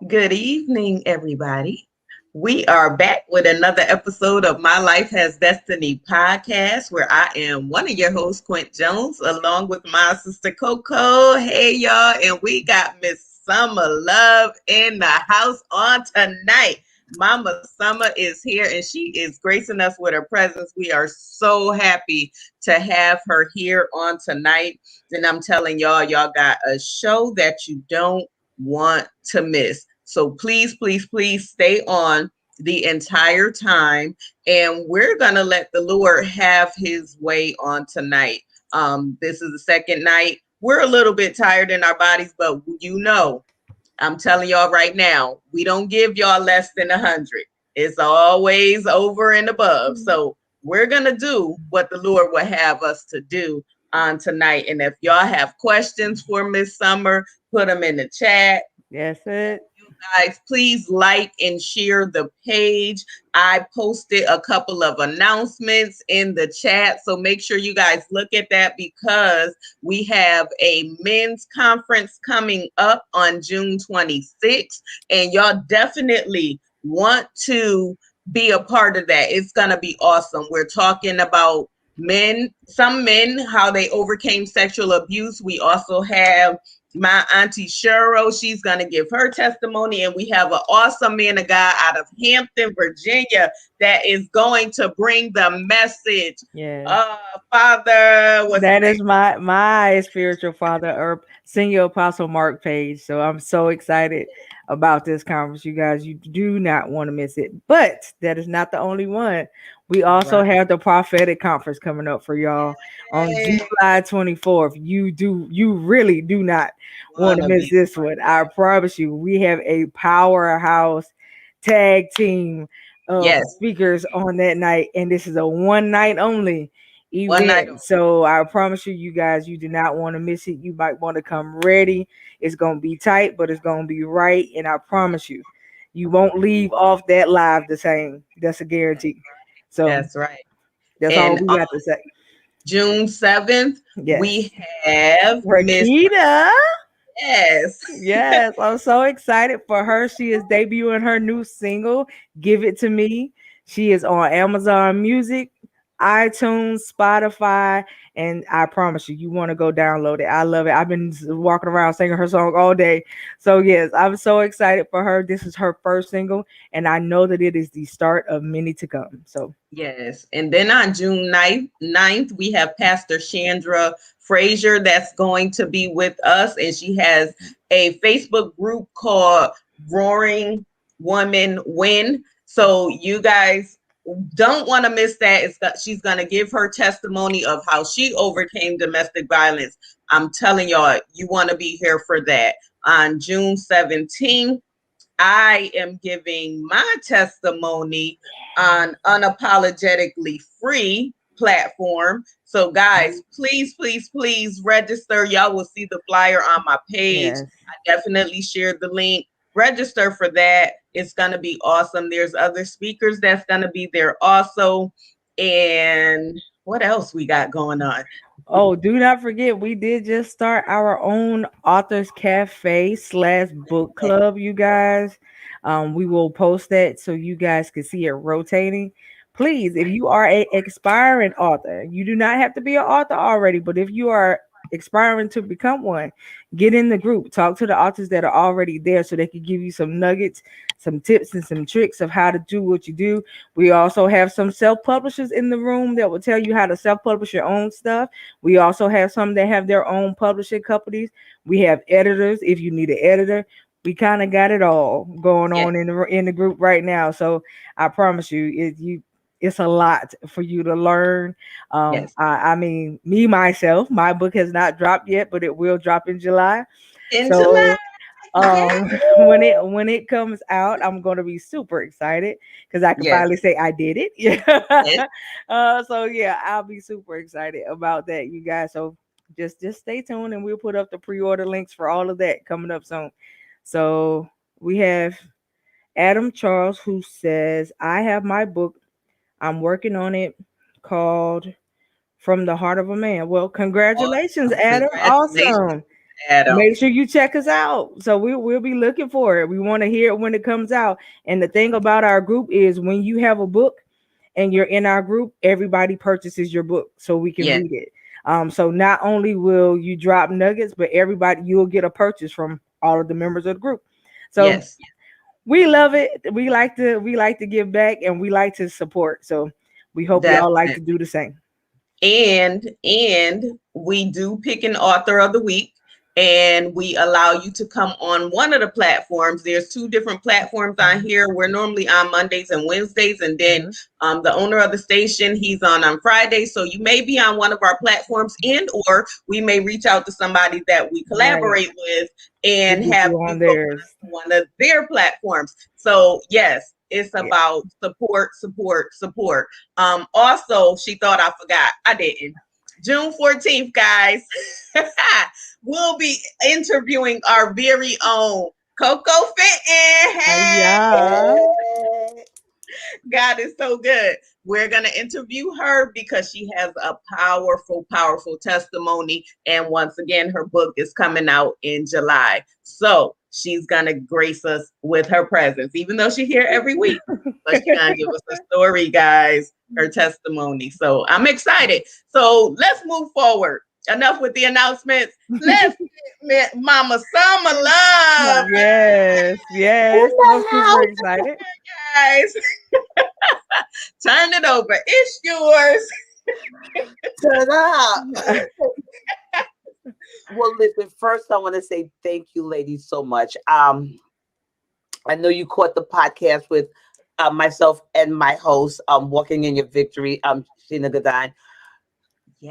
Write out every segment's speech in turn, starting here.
Good evening, everybody. We are back with another episode of My Life Has Destiny podcast, where I am one of your hosts, Quint Jones, along with my sister Coco. Hey, y'all, and we got Miss Summahluv in the house on tonight. Mama Summah is here, and she is gracing us with her presence. We are so happy to have her here on tonight. And I'm telling y'all got a show that you don't want to miss. So please, please, please stay on the entire time. And we're going to let the Lord have his way on tonight. This is the second night. We're a little bit tired in our bodies, but I'm telling y'all right now, we don't give y'all less than 100. It's always over and above. So we're going to do what the Lord will have us to do on tonight. And if y'all have questions for Miss Summer, put them in the chat. That's it. Guys, please like and share the page. I posted a couple of announcements in the chat, so make sure you guys look at that because we have a men's conference coming up on June 26th, and y'all definitely want to be a part of that. It's going to be awesome. We're talking about some men, how they overcame sexual abuse. We also have my auntie Cheryl, she's going to give her testimony. And we have an awesome man of God out of Hampton, Virginia, that is going to bring the message. Yeah. Father, what's his That name? is my spiritual father or senior apostle Mark Page. So I'm so excited about this conference, you guys. You do not want to miss it. But that is not the only one. We also Right. have the prophetic conference coming up for y'all on Yay. July 24th. You really do not want to Wanna miss be this part one. of I that. promise you, we have a powerhouse tag team of Yes. speakers on that night, and this is a one night only One night event. only. So I promise you, you guys, you do not want to miss it. You might want to come ready. It's gonna be tight, but it's gonna be right. And I promise you, you won't leave off that live the same. That's a guarantee. So That's right. that's all And we on got to say. June 7th, Yes. we have Miss Rakita. Yes. Yes, I'm so excited for her. She is debuting her new single, Give It to Me. She is on Amazon Music, iTunes, Spotify, and I promise you, you want to go download it. I love it. I've been walking around singing her song all day. So, yes, I'm so excited for her. This is her first single, and I know that it is the start of many to come. So, Yes. And then on June 9th, we have Pastor Chandra Frazier that's going to be with us. And she has a Facebook group called Roaring Woman Win. So you guys don't want to miss that. She's going to give her testimony of how she overcame domestic violence. I'm telling y'all, you want to be here for that. On June 17th, I am giving my testimony on unapologetically free platform. So guys, please, please, please register. Y'all will see the flyer on my page. yes. I definitely shared the link. Register for that. It's going to be awesome. There's other speakers that's going to be there also. And what else we got going on? Oh, do not forget, we did just start our own authors cafe slash book club, you guys. We will post that so you guys can see it rotating. Please, if you are a expiring author, you do not have to be an author already, but if you are expiring to become one, get in the group, talk to the authors that are already there so they can give you some nuggets, some tips, and some tricks of how to do what you do. We also have some self-publishers in the room that will tell you how to self-publish your own stuff. We also have some that have their own publishing companies. We have editors if you need an editor. We kind of got it all going Yeah. on in the group right now. So I promise you, it's a lot for you to learn. Yes. I mean, me myself, my book has not dropped yet, but it will drop in July. In July. So Yeah. when it comes out, I'm gonna be super excited because I can Yes. finally say I did it. Yes. Yeah. So yeah, I'll be super excited about that, you guys. So just stay tuned, and we'll put up the pre-order links for all of that coming up soon. So we have Adam Charles who says, "I have my book. I'm working on it, called From the Heart of a Man." Well, congratulations, Awesome. Adam. Congratulations. Awesome. Adam. make sure you check us out. So we'll be looking for it. We want to hear it when it comes out. And the thing about our group is when you have a book and you're in our group, everybody purchases your book so we can Yes, read it. So not only will you drop nuggets, but everybody you'll get a purchase from all of the members of the group. So yes, we love it. We like to give back and we like to support. So we hope y'all like to definitely. do the same. And we do pick an author of the week, and we allow you to come on one of the platforms. There's two different platforms on here. We're normally on Mondays and Wednesdays, and then Mhm. the owner of the station, he's on Fridays. So you may be on one of our platforms, and or we may reach out to somebody that we Right. collaborate with To and get have you you on go theirs. on one of their platforms. So yes, it's Yeah. about support, support, support. Also, she thought I forgot. I didn't. June 14th, guys, we'll be interviewing our very own Coco Fenton. Hey, Yeah. God is so good. We're going to interview her because she has a powerful, powerful testimony. And once again, her book is coming out in July. So she's going to grace us with her presence, even though she's here every week. But she's going to give us a story, guys, her testimony. So I'm excited. So let's move forward. Enough with the announcements. Let's get Mama Summahluv, Yes, yes. I'm super excited. guys. Turn it over. It's yours. Ta-da! Well, listen, first I want to say thank you, ladies, so much. I know you caught the podcast with myself and my host, Walking in Your Victory, Sheena Gadine.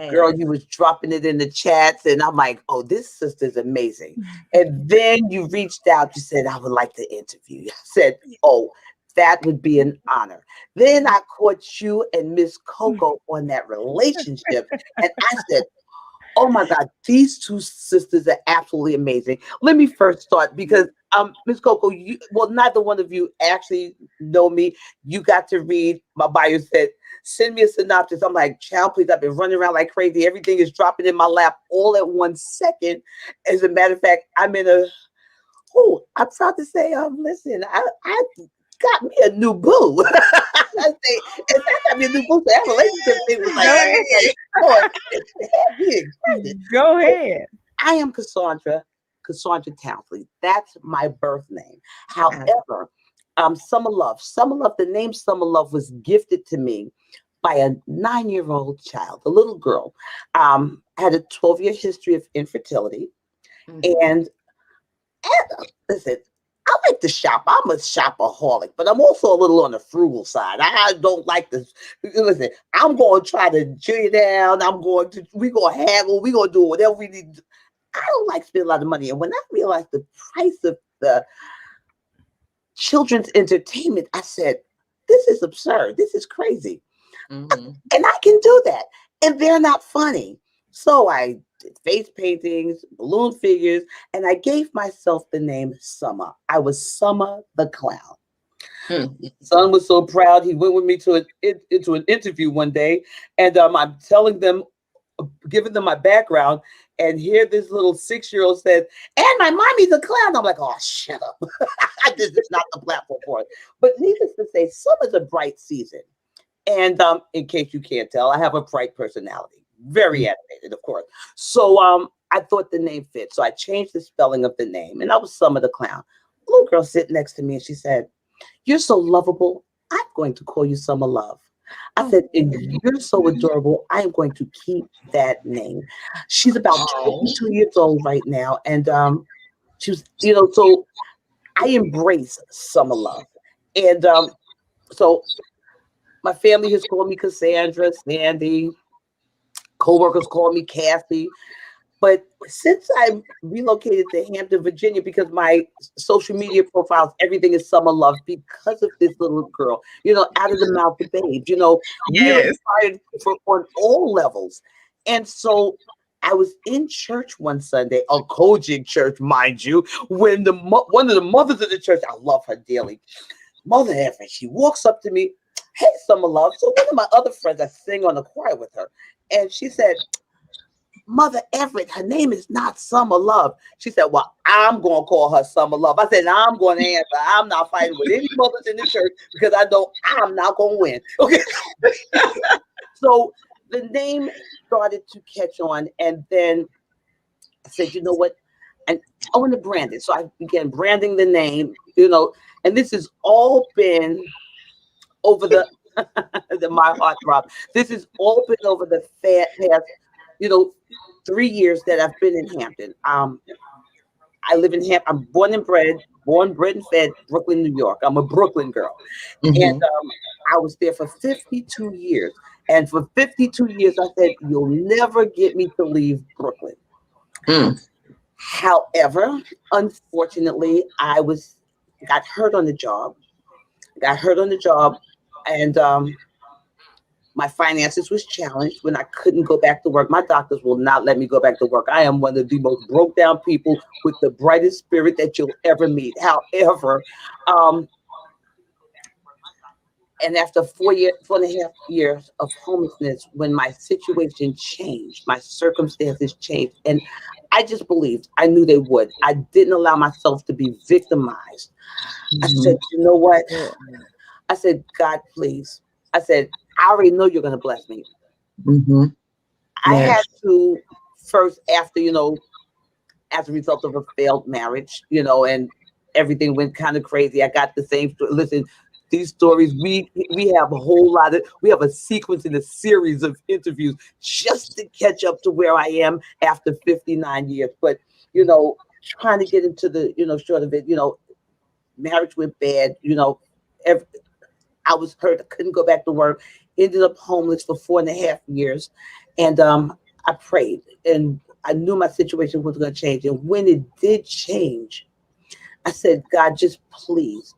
Girl, Yes. you was dropping it in the chats, and I'm like, oh, this sister's amazing. And then you reached out, you said, I would like to interview you. I said, oh, that would be an honor. Then I caught you and Miss Coco on that relationship, and I said, oh my God, these two sisters are absolutely amazing. Let me first start because Miss Coco, neither one of you actually know me. You got to read my bio, said, send me a synopsis. I'm like, child, please, I've been running around like crazy. Everything is dropping in my lap all at 1 second. As a matter of fact, I'm proud to say, listen, I got me a new boo. I say, and that got me a new boo. So that relationship thing was like, Go Yay. ahead. oh, it had me excited. Go ahead. I am Cassandra Townsley. That's my birth name. However, Summahluv, the name Summahluv was gifted to me by a 9-year-old child, a little girl. Had a 12-year history of infertility. And listen, I like to shop. I'm a shopaholic, but I'm also a little on the frugal side. I don't like to listen. I'm going to try to chill you down. We're going to haggle. We're going to do whatever we need to do. I don't like spending a lot of money. And when I realized the price of the children's entertainment, I said, this is absurd. This is crazy. And I can do that. And they're not funny. So I did face paintings, balloon figures, and I gave myself the name Summah. I was Summah the Clown. Son was so proud. He went with me into an interview one day, and I'm telling them, giving them my background, and here this little 6-year-old said, and my mommy's a clown. I'm like, oh, shut up. This is not the platform for it. But needless to say, summer's a bright season. And in case you can't tell, I have a bright personality. Very animated, of course. So I thought the name fit. So I changed the spelling of the name, and I was Summah the Clown. A little girl sitting next to me, and she said, you're so lovable. I'm going to call you Summahluv. I said, and you're so adorable. I am going to keep that name. She's about 22 years old right now. And she was, so I embrace Summahluv. And so my family has called me Cassandra, Sandy. Co-workers call me Cassie. But since I relocated to Hampton, Virginia, because my social media profiles, everything is Summahluv because of this little girl, out of the mouth of babes, we are Yes. inspired on all levels. And so I was in church one Sunday, a Kojic church, mind you, when one of the mothers of the church, I love her dearly, Mother Evan, she walks up to me, hey, Summahluv. So one of my other friends, I sing on the choir with her, and she said, Mother Everett, her name is not Summahluv. She said, well, I'm going to call her Summahluv. I said, I'm going to answer. I'm not fighting with any mothers in the church because I know I'm not going to win. Okay. So the name started to catch on. And then I said, you know what? And I want to brand it. So I began branding the name, and this has all been over the my heart throb. This has all been over the past, 3 years that I've been in Hampton. I live in Hampton. I'm born, bred, and fed Brooklyn, New York. I'm a Brooklyn girl. Mm-hmm. And I was there for 52 years. And for 52 years, I said, you'll never get me to leave Brooklyn. Mm. However, unfortunately, I got hurt on the job. And my finances was challenged when I couldn't go back to work. My doctors will not let me go back to work. I am one of the most broke down people with the brightest spirit that you'll ever meet. However, and after 4.5 years of homelessness, when my situation changed, my circumstances changed, and I just believed, I knew they would. I didn't allow myself to be victimized. Mm-hmm. I said, you know what? I said, God, please. I said, I already know you're going to bless me. Mm-hmm. I had to first, after, as a result of a failed marriage, and everything went kind of crazy. I got the same, listen, these stories, we have a whole lot of, we have a sequence in a series of interviews just to catch up to where I am after 59 years. But, trying to get into the, short of it, marriage went bad, I was hurt. I couldn't go back to work. Ended up homeless for 4.5 years. And I prayed and I knew my situation was going to change. And when it did change, I said, God, just please.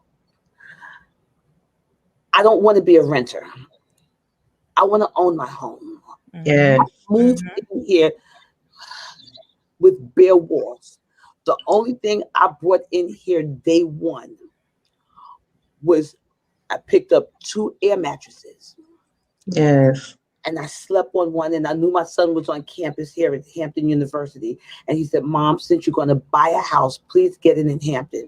I don't want to be a renter. I want to own my home. Yeah. I moved in here with bare walls. The only thing I brought in here day one was I picked up 2 air mattresses. Yes. And I slept on one, and I knew my son was on campus here at Hampton University. And he said, Mom, since you're going to buy a house, please get it in Hampton.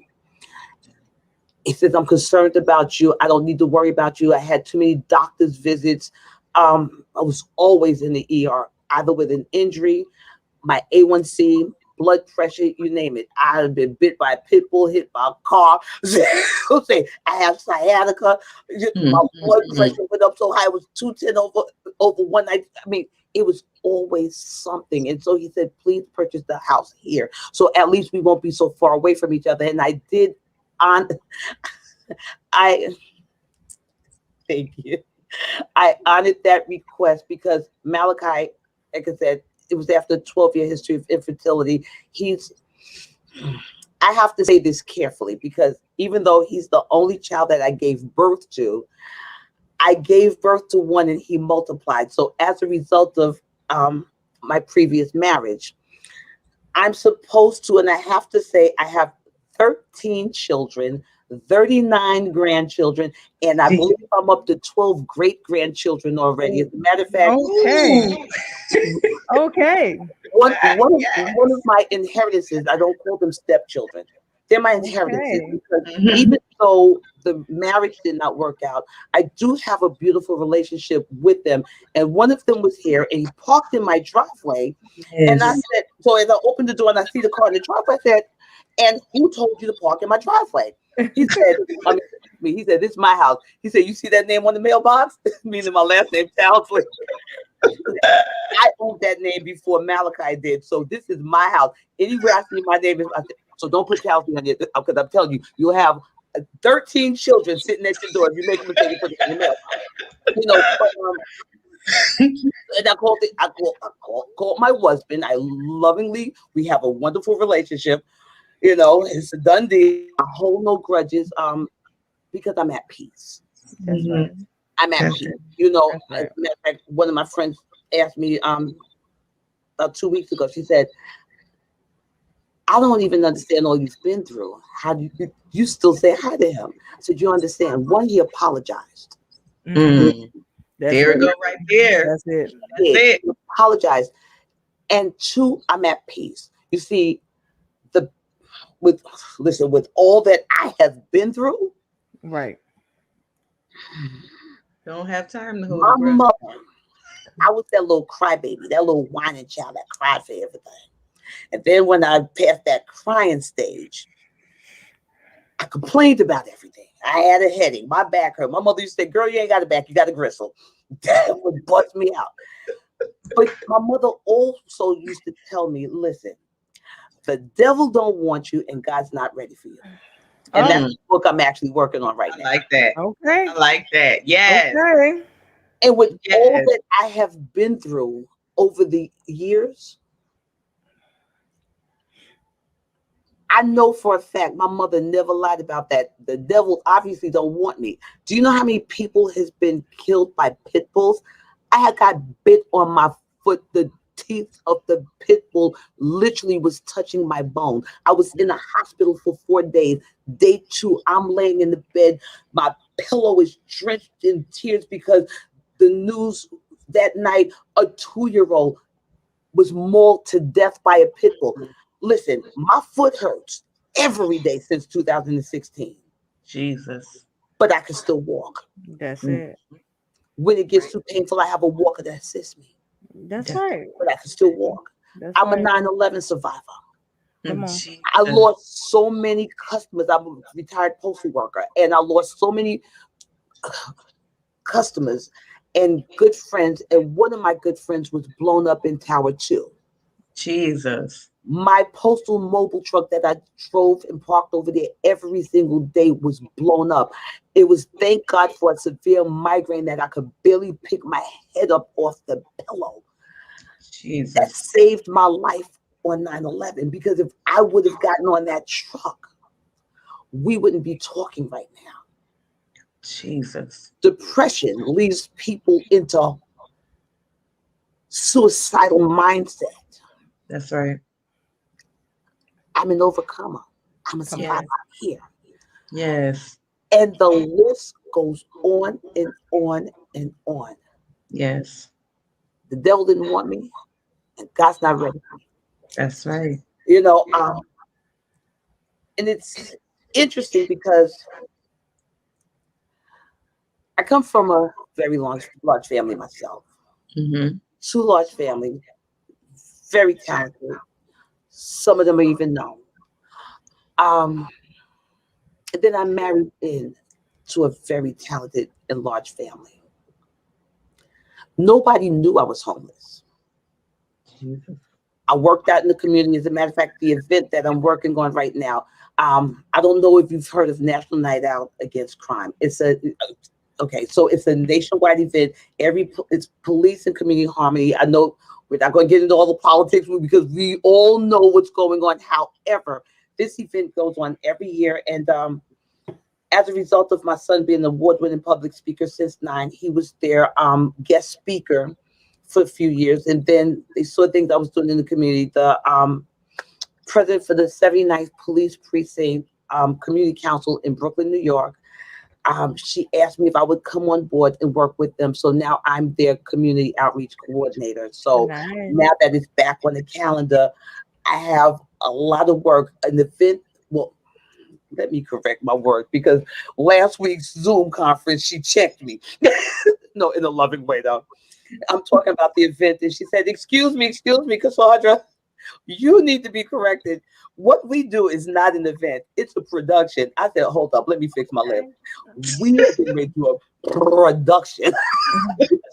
He says, I'm concerned about you. I don't need to worry about you. I had too many doctor's visits. I was always in the ER, either with an injury, my A1C, blood pressure, you name it. I have been bit by a pit bull, hit by a car. Say, I have sciatica. My blood pressure went up so high, it was 210 over one night. I mean, it was always something. And so he said, please purchase the house here. So at least we won't be so far away from each other. And I did thank you. I honored that request because Malachi, like I said, it was after a 12-year history of infertility. I have to say this carefully because even though he's the only child that I gave birth to, I gave birth to one and he multiplied. So as a result of my previous marriage, I'm supposed to, and I have to say, I have 13 children, 39 grandchildren, and I believe I'm up to 12 great-grandchildren already. As a matter of fact, okay. One of my inheritances, I don't call them stepchildren. They're my inheritances because even though the marriage did not work out, I do have a beautiful relationship with them. And one of them was here and he parked in my driveway. Yes. And I said, so as I opened the door and I see the car in the driveway, I said, and who told you to park in my driveway? He said, he said, this is my house. He said, you see that name on the mailbox? Meaning my last name, Townsley. I owned that name before Malachi did. So this is my house. Anywhere I see my name, so don't put Townsley on it because I'm telling you, you'll have 13 children sitting at your door. If you make a mistake, you put it in the mailbox. And I called my husband. I lovingly, we have a wonderful relationship. It's a done deal. I hold no grudges because I'm at peace. That's right. I'm at peace. As a matter of fact, one of my friends asked me about 2 weeks ago. She said, I don't even understand all you've been through. How do you still say hi to him? I said, you understand. One, he apologized. There we go right there. That's it. He apologized. And 2, I'm at peace. You see, with all that I have been through, Right. Don't have time to hold my your breath. mother, I was that little crybaby, that little whining child that cried for everything. And then when I passed that crying stage, I complained about everything. I had a headache. My back hurt. My mother used to say, girl, you ain't got a back. You got a gristle. That would bust me out. But my mother also used to tell me, listen, the devil don't want you and God's not ready for you. And that's the book I'm actually working on right now. I like that. Okay. I like that. Yes. Okay. And with all that I have been through over the years, I know for a fact my mother never lied about that. The devil obviously don't want me. Do you know how many people has been killed by pit bulls? I had got bit on my foot. The teeth of the pit bull literally was touching my bone. I was in a hospital for 4 days. Day 2, I'm laying in the bed. My pillow is drenched in tears because the news that night, a 2-year-old was mauled to death by a pit bull. Listen, my foot hurts every day since 2016. Jesus. But I can still walk. That's it. When it gets too painful, I have a walker that assists me. That's right. But I can still walk. I'm a 9/11 survivor. Come on. I lost so many customers. I'm a retired postal worker, and I lost so many customers and good friends. And one of my good friends was blown up in Tower 2. Jesus. My postal mobile truck that I drove and parked over there every single day was blown up. It was, thank God, for a severe migraine that I could barely pick my head up off the pillow. Jesus. That saved my life on 9/11, because if I would have gotten on that truck, we wouldn't be talking right now. Jesus. Depression leads people into suicidal mindset. That's right. I'm an overcomer. I'm a survivor. I'm here. Yes. And the list goes on and on and on. Yes. The devil didn't want me, and God's not ready for me. That's right. You know, and it's interesting because I come from a very large family myself. 2 large families, very talented. Some of them are even known. And then I married into a very talented and large family. Nobody knew I was homeless. Jesus. I worked out in the community. As a matter of fact, the event that I'm working on right now, I don't know if you've heard of National Night Out Against Crime. It's a nationwide event. It's police and community harmony. I know we're not going to get into all the politics because we all know what's going on. However, this event goes on every year, and as a result of my son being an award-winning public speaker since 9, he was their guest speaker for a few years, and then they saw things I was doing in the community. The president for the 79th Police Precinct Community Council in Brooklyn, New York, she asked me if I would come on board and work with them. So now I'm their community outreach coordinator. So now that it's back on the calendar, I have a lot of work. An event, well, let me correct my word, because last week's Zoom conference, she checked me. No, in a loving way, though. I'm talking about the event, and she said, excuse me, Cassandra, you need to be corrected. What we do is not an event, it's a production. I said, hold up, let me fix my lip. We are going to do a production.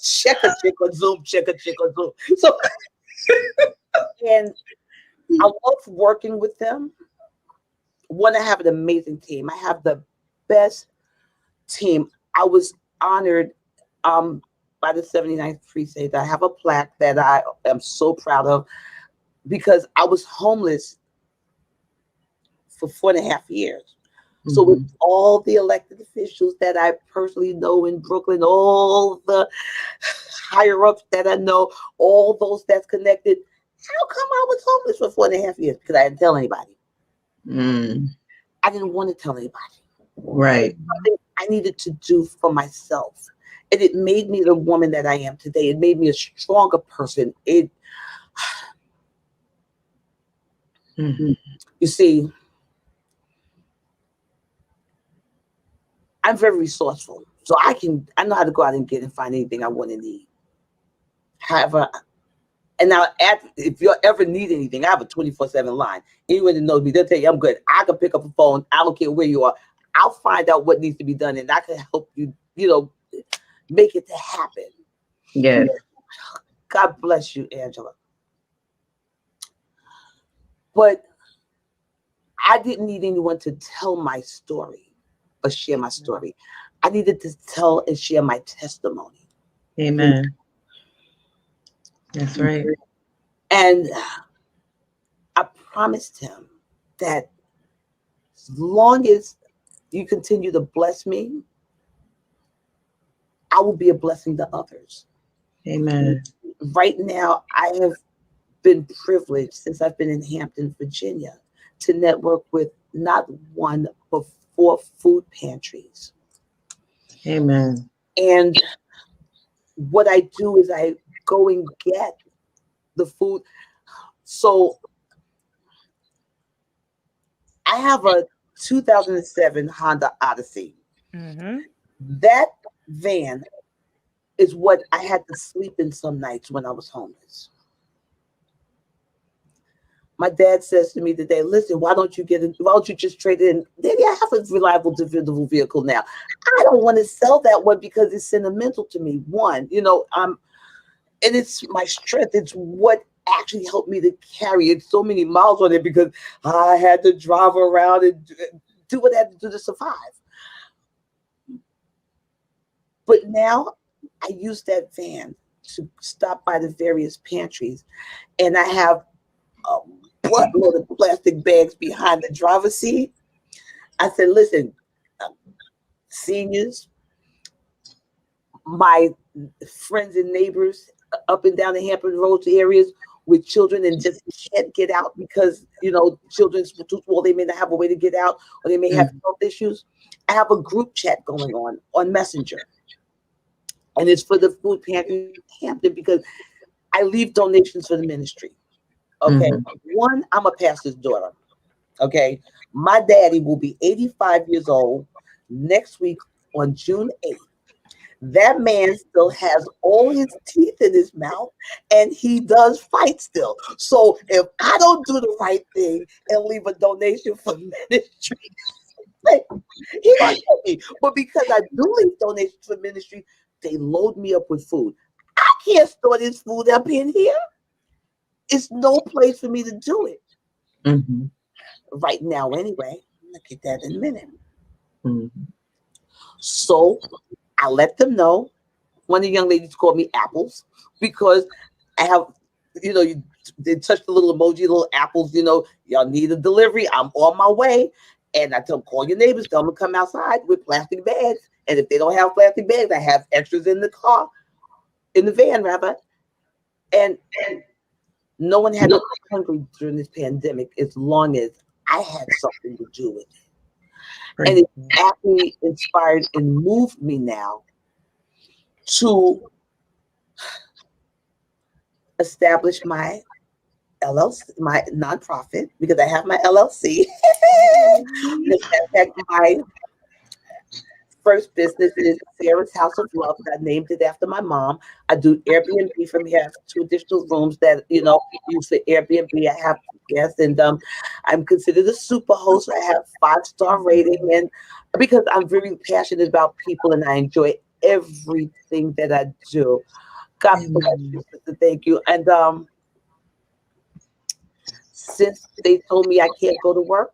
check a Zoom. So, and I love working with them. One, I have an amazing team. I have the best team. I was honored by the 79th Precinct. I have a plaque that I am so proud of, because I was homeless for 4.5 years. So with all the elected officials that I personally know in Brooklyn, all the higher ups that I know, all those that's connected, how come I was homeless for 4.5 years? Because I didn't tell anybody. I didn't want to tell anybody. Right. Something I needed to do for myself. And it made me the woman that I am today. It made me a stronger person. Mm-hmm. You see, I'm very resourceful. So I know how to go out and get and find anything I want to need. However, and now if you ever need anything, I have a 24/7 line. Anyone that knows me, they'll tell you I'm good. I can pick up a phone. I don't care where you are. I'll find out what needs to be done, and I can help you, make it to happen. Yes. God bless you, Angela. But I didn't need anyone to tell my story or share my story. I needed to tell and share my testimony. Amen. That's right. And I promised him that as long as you continue to bless me, I will be a blessing to others. Amen. Right now, I have been privileged since I've been in Hampton, Virginia, to network with not one, but 4 food pantries. Amen. And what I do is I go and get the food. So I have a 2007 Honda Odyssey. Mm-hmm. That van is what I had to sleep in some nights when I was homeless. My dad says to me today, listen, why don't you just trade it in? Daddy, I have a reliable, dependable vehicle now. I don't want to sell that one because it's sentimental to me. One, and it's my strength. It's what actually helped me to carry it so many miles on it because I had to drive around and do what I had to do to survive. But now I use that van to stop by the various pantries, and I have a buttload of plastic bags behind the driver's seat. I said, listen, seniors, my friends and neighbors up and down the Hampton Roads areas with children and just can't get out because, children's too small, they may not have a way to get out or they may have health issues. I have a group chat going on Messenger. And it's for the food pantry in Hampton because I leave donations for the ministry. Okay. One, I'm a pastor's daughter. Okay. My daddy will be 85 years old next week on June 8th. That man still has all his teeth in his mouth and he does fight still. So if I don't do the right thing and leave a donation for ministry, he gonna get me. But because I do leave donations for ministry, they load me up with food. I can't store this food up in here. It's no place for me to do it. Right now, anyway. Look at that in a minute. So I let them know. One of the young ladies called me Apples because I have, they touch the little emoji, little apples, y'all need a delivery. I'm on my way. And I tell them, call your neighbors, tell them to come outside with plastic bags. And if they don't have plastic bags, I have extras in the car, in the van, rather. And no one had to go hungry during this pandemic as long as I had something to do with it. And it actually inspired and moved me now to establish my LLC, my nonprofit, because I have my LLC. My first business is Sarah's House of Love. I named it after my mom. I do Airbnb from here. I have 2 additional rooms that, use for Airbnb. I have guests, and I'm considered a super host. I have 5-star rating, and because I'm very passionate about people and I enjoy everything that I do. God bless you, sister. Thank you. And since they told me I can't go to work,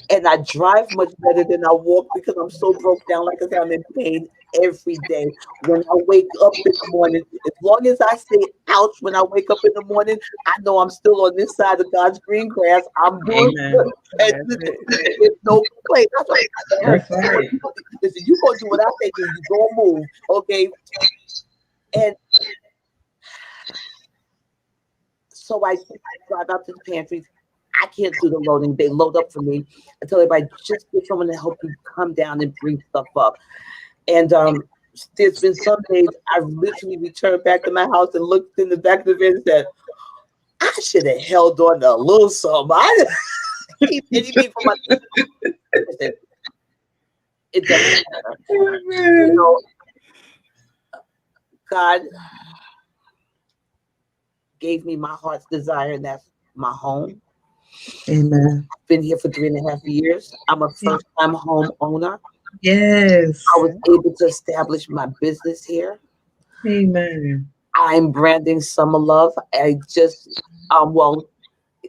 and I drive much better than I walk because I'm so broke down, like I said, I'm in pain every day. When I wake up in the morning, as long as I say ouch when I wake up in the morning, I know I'm still on this side of God's green grass. I'm doing good. And there's no complaint. That's right. Listen, you gonna do what I say, you gonna move, okay? And so I drive out to the pantries. I can't do the loading. They load up for me. I tell everybody, just get someone to help you come down and bring stuff up. And there's been some days I've literally returned back to my house and looked in the back of the van and said, I should have held on to a little something. I keep anything for myself. It doesn't matter. You know, God gave me my heart's desire, and that's my home. Amen. I've been here for 3.5 years. I'm a first-time homeowner. Yes. I was able to establish my business here. Amen. I'm branding Summahluv. I just, a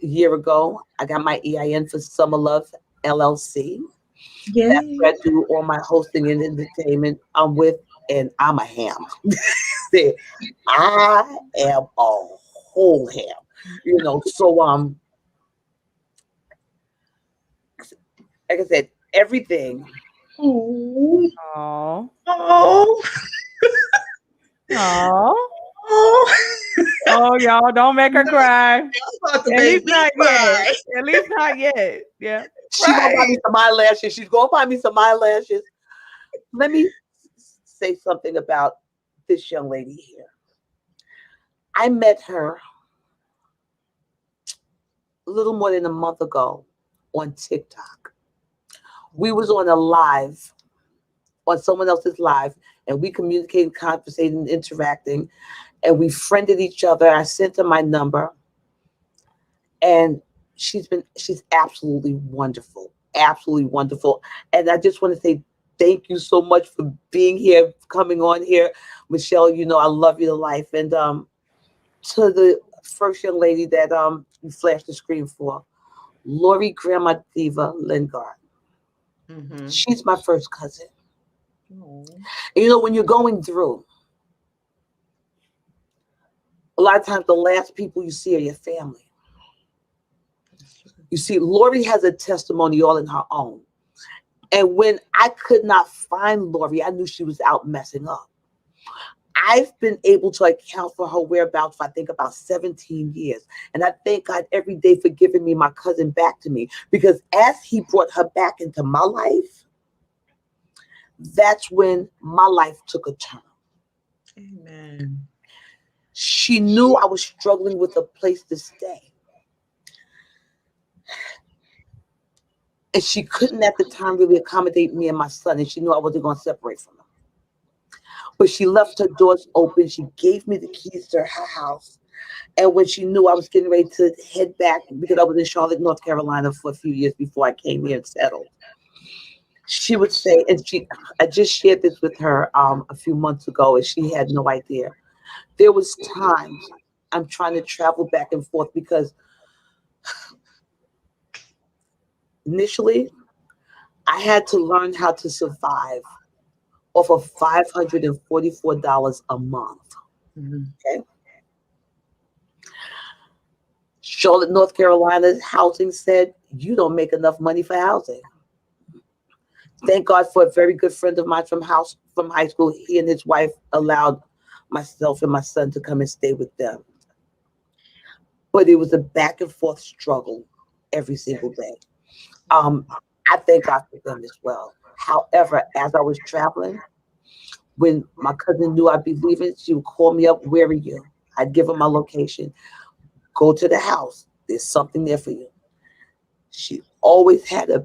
year ago, I got my EIN for Summahluv LLC. That's where I do all my hosting and entertainment. I'm with, and I'm a ham. I am a whole ham. You know, so like I said, everything. Oh. Oh. Oh. Oh. Oh, y'all, don't make her cry. At least not yet. At least not yet. Yeah. She's gonna buy me some eyelashes. She's gonna buy me some eyelashes. Let me say something about this young lady here. I met her a little more than a month ago on TikTok. We was on a live, on someone else's live, and we communicated, conversating, interacting, and we friended each other. I sent her my number, and she's absolutely wonderful, absolutely wonderful. And I just want to say thank you so much for being here, coming on here, Michelle. You know I love you to life. And to the first young lady that you flashed the screen for, Lori Grandma Diva Lingard. Mm-hmm. She's my first cousin. Oh. You know, when you're going through, a lot of times the last people you see are your family. You see, Lori has a testimony all in her own. And when I could not find Lori, I knew she was out messing up. I've been able to account for her whereabouts for, I think, about 17 years. And I thank God every day for giving me my cousin back to me. Because as he brought her back into my life, that's when my life took a turn. Amen. She knew I was struggling with a place to stay. And she couldn't at the time really accommodate me and my son. And she knew I wasn't going to separate from her. But she left her doors open. She gave me the keys to her house. And when she knew I was getting ready to head back, because I was in Charlotte, North Carolina for a few years before I came here and settled, she would say, and I just shared this with her a few months ago, and she had no idea. There was times I'm trying to travel back and forth because initially I had to learn how to survive off of $544 a month. Mm-hmm. Okay. Charlotte, North Carolina's housing said, you don't make enough money for housing. Thank God for a very good friend of mine from high school. He and his wife allowed myself and my son to come and stay with them. But it was a back and forth struggle every single day. I thank God for them as well. However, as I was traveling, when my cousin knew I'd be leaving, she would call me up, where are you? I'd give her my location. Go to the house. There's something there for you. She always had a...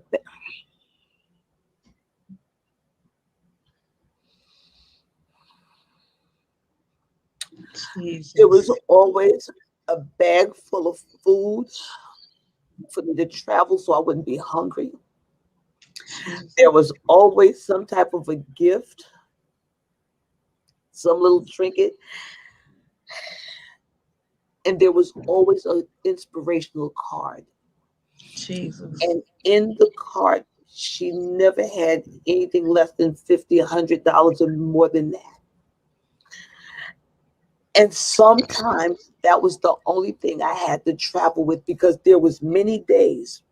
Jesus. There was always a bag full of food for me to travel so I wouldn't be hungry. There was always some type of a gift, some little trinket. And there was always an inspirational card. Jesus. And in the card, she never had anything less than $50, $100 or more than that. And sometimes that was the only thing I had to travel with, because there was many days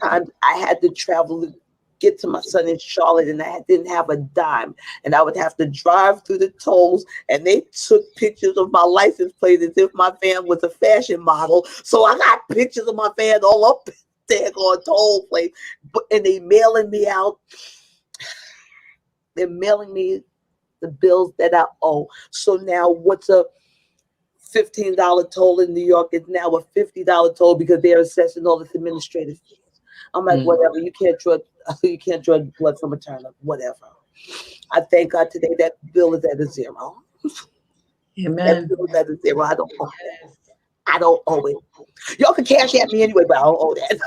times I had to travel to get to my son in Charlotte, and I didn't have a dime, and I would have to drive through the tolls, and they took pictures of my license plate as if my van was a fashion model. So I got pictures of my van all up there on toll plate, and they mailing me out. They're mailing me the bills that I owe. So now what's a $15 toll in New York is now a $50 toll because they're assessing all this administrative fees. I'm like, whatever, you can't draw blood from a turnip, whatever. I thank God today that bill is at a zero. Amen. That bill is at a zero. I don't owe it. I don't owe it. Y'all can cash at me anyway, but I don't owe that.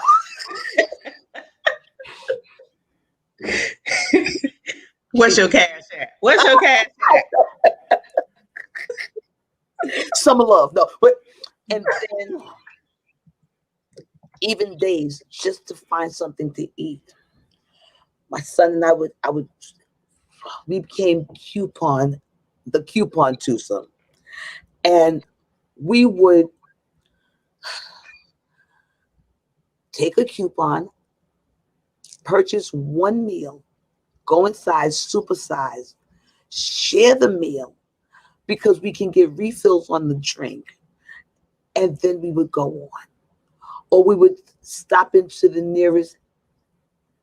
What's your cash at? What's your cash at? Summahluv. No, but and then even days just to find something to eat. My son and I we became the coupon twosome. And we would take a coupon, purchase one meal, go inside, supersize, share the meal because we can get refills on the drink. And then we would go on. Or we would stop into the nearest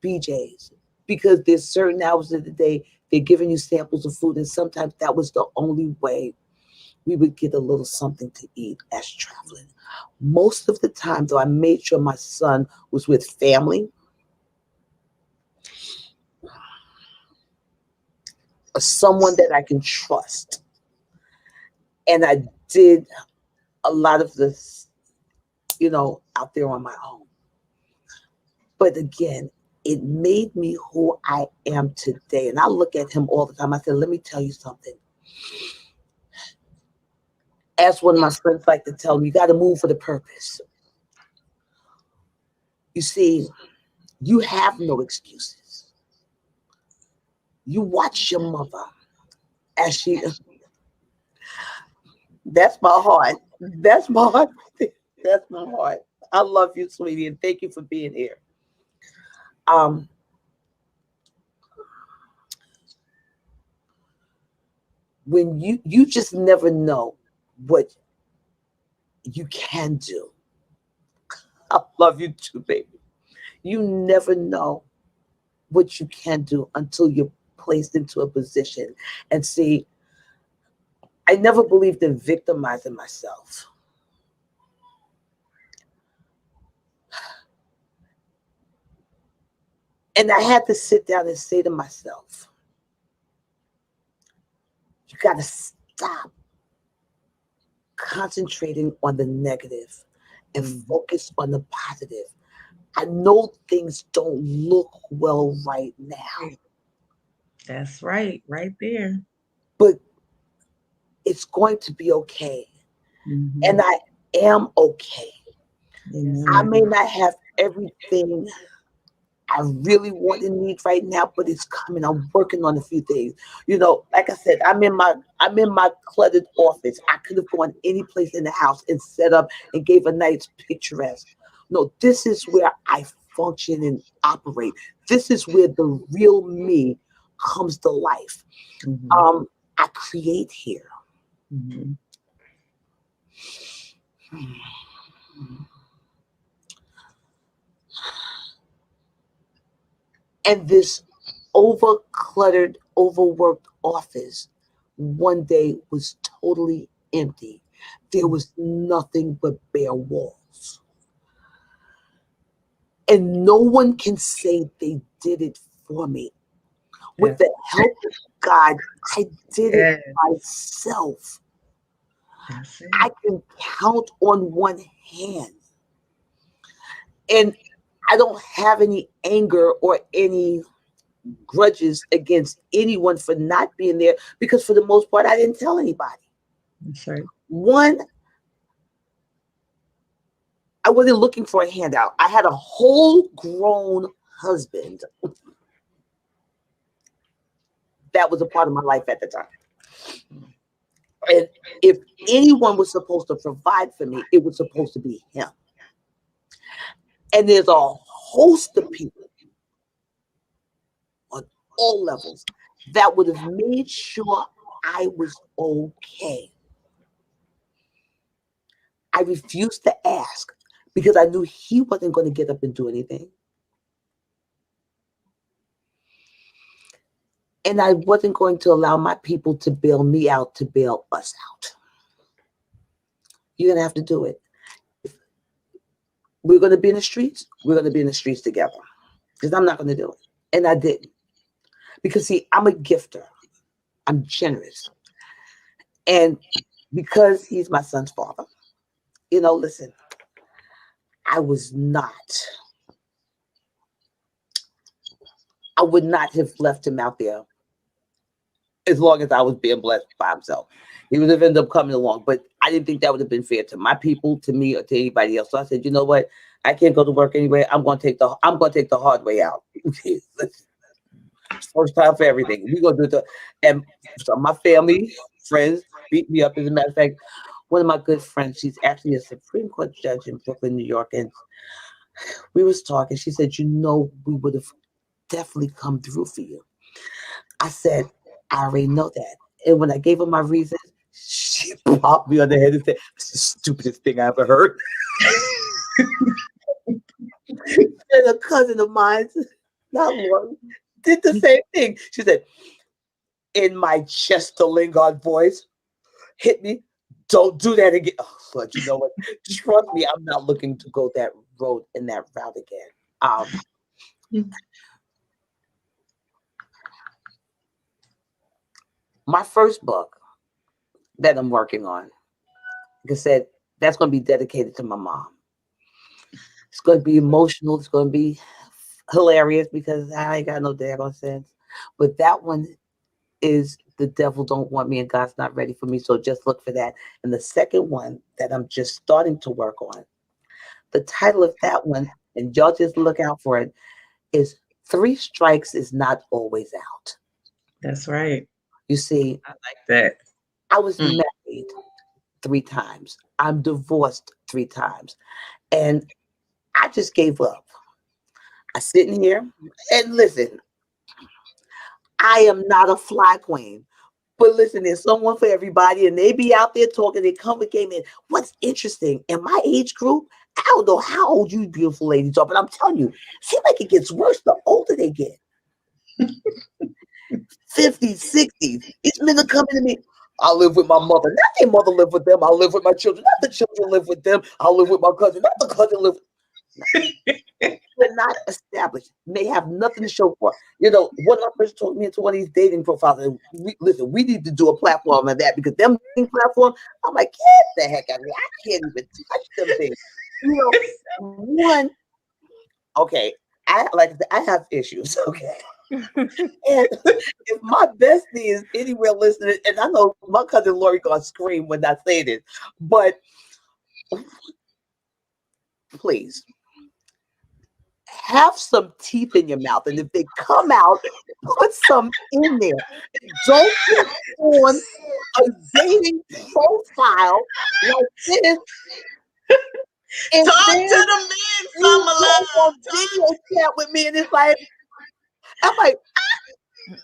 BJ's because there's certain hours of the day they're giving you samples of food. And sometimes that was the only way we would get a little something to eat as traveling. Most of the time, though, I made sure my son was with family, or someone that I can trust. And I did a lot of this, out there on my own. But again, it made me who I am today. And I look at him all the time. I said, let me tell you something. As one of my friends like to tell me, you got to move for the purpose. You see, you have no excuses. You watch your mother as she, that's my heart. That's my heart. That's my heart. I love you, sweetie, and thank you for being here. When you just never know what you can do. I love you too, baby. You never know what you can do until you're placed into a position. And see, I never believed in victimizing myself. And I had to sit down and say to myself, you got to stop concentrating on the negative and focus on the positive. I know things don't look well right now. That's right there. But it's going to be okay. Mm-hmm. And I am okay. Amen. I may not have everything I really want and need right now, but it's coming. I'm working on a few things. Like I said, I'm in my cluttered office. I could have gone any place in the house and set up and gave a nice picturesque. No, this is where I function and operate. This is where the real me comes to life. Mm-hmm. I create here. Mm-hmm. And this over-cluttered, overworked office one day was totally empty. There was nothing but bare walls. And no one can say they did it for me. With the help of God, I did it myself. I can count on one hand. And I don't have any anger or any grudges against anyone for not being there because for the most part, I didn't tell anybody. That's right. One, I wasn't looking for a handout. I had a whole grown husband that was a part of my life at the time. And if anyone was supposed to provide for me, it was supposed to be him. And there's a host of people on all levels that would have made sure I was okay. I refused to ask because I knew he wasn't going to get up and do anything. And I wasn't going to allow my people to bail me out to bail us out. You're going to have to do it. If we're going to be in the streets, we're going to be in the streets together. Because I'm not going to do it. And I didn't. Because, see, I'm a gifter. I'm generous. And because he's my son's father, listen, I would not have left him out there as long as I was being blessed by himself. He would have ended up coming along, but I didn't think that would have been fair to my people, to me, or to anybody else. So I said, you know what? I can't go to work anyway. I'm going to take the hard way out. First time for everything. We're going to do it. And so my family, friends beat me up. As a matter of fact, one of my good friends, she's actually a Supreme Court judge in Brooklyn, New York, and we was talking. She said, we would have definitely come through for you. I said, I already know that. And when I gave her my reasons, she popped me on the head and said, "This is the stupidest thing I ever heard." And a cousin of mine, not one, did the same thing. She said, in my Chester Lingard voice, hit me. Don't do that again. Oh, but you know what? Trust me, I'm not looking to go that road and that route again. My first book that I'm working on, like I said, that's going to be dedicated to my mom. It's going to be emotional. It's going to be hilarious because I ain't got no daggone sense. But that one is The Devil Don't Want Me and God's Not Ready for Me. So just look for that. And the second one that I'm just starting to work on, the title of that one, and y'all just look out for it, is Three Strikes is Not Always Out. That's right. You see, I like that. I was married 3 times. I'm divorced 3 times. And I just gave up. I sit in here and listen, I am not a fly queen. But listen, there's someone for everybody, and they be out there talking. They come and came in. What's interesting, in my age group, I don't know how old you beautiful ladies are, but I'm telling you, it seems like it gets worse the older they get. 50s, 60s. These men are coming to me. I live with my mother. Not their mother live with them. I live with my children. Not the children live with them. I live with my cousin. Not the cousin live with They're not established. They have nothing to show for. One of my friends told me into one of these dating profiles. And we need to do a platform on that because them dating platform, I'm like, get the heck out of here. I can't even touch them things. Okay, I have issues, okay. And if my bestie is anywhere listening, and I know my cousin Lori gonna scream when I say this, but please have some teeth in your mouth, and if they come out, put some in there. Don't put on a dating profile like this. And talk to the men, Summahluv. Video chat with me, and it's like, I'm like,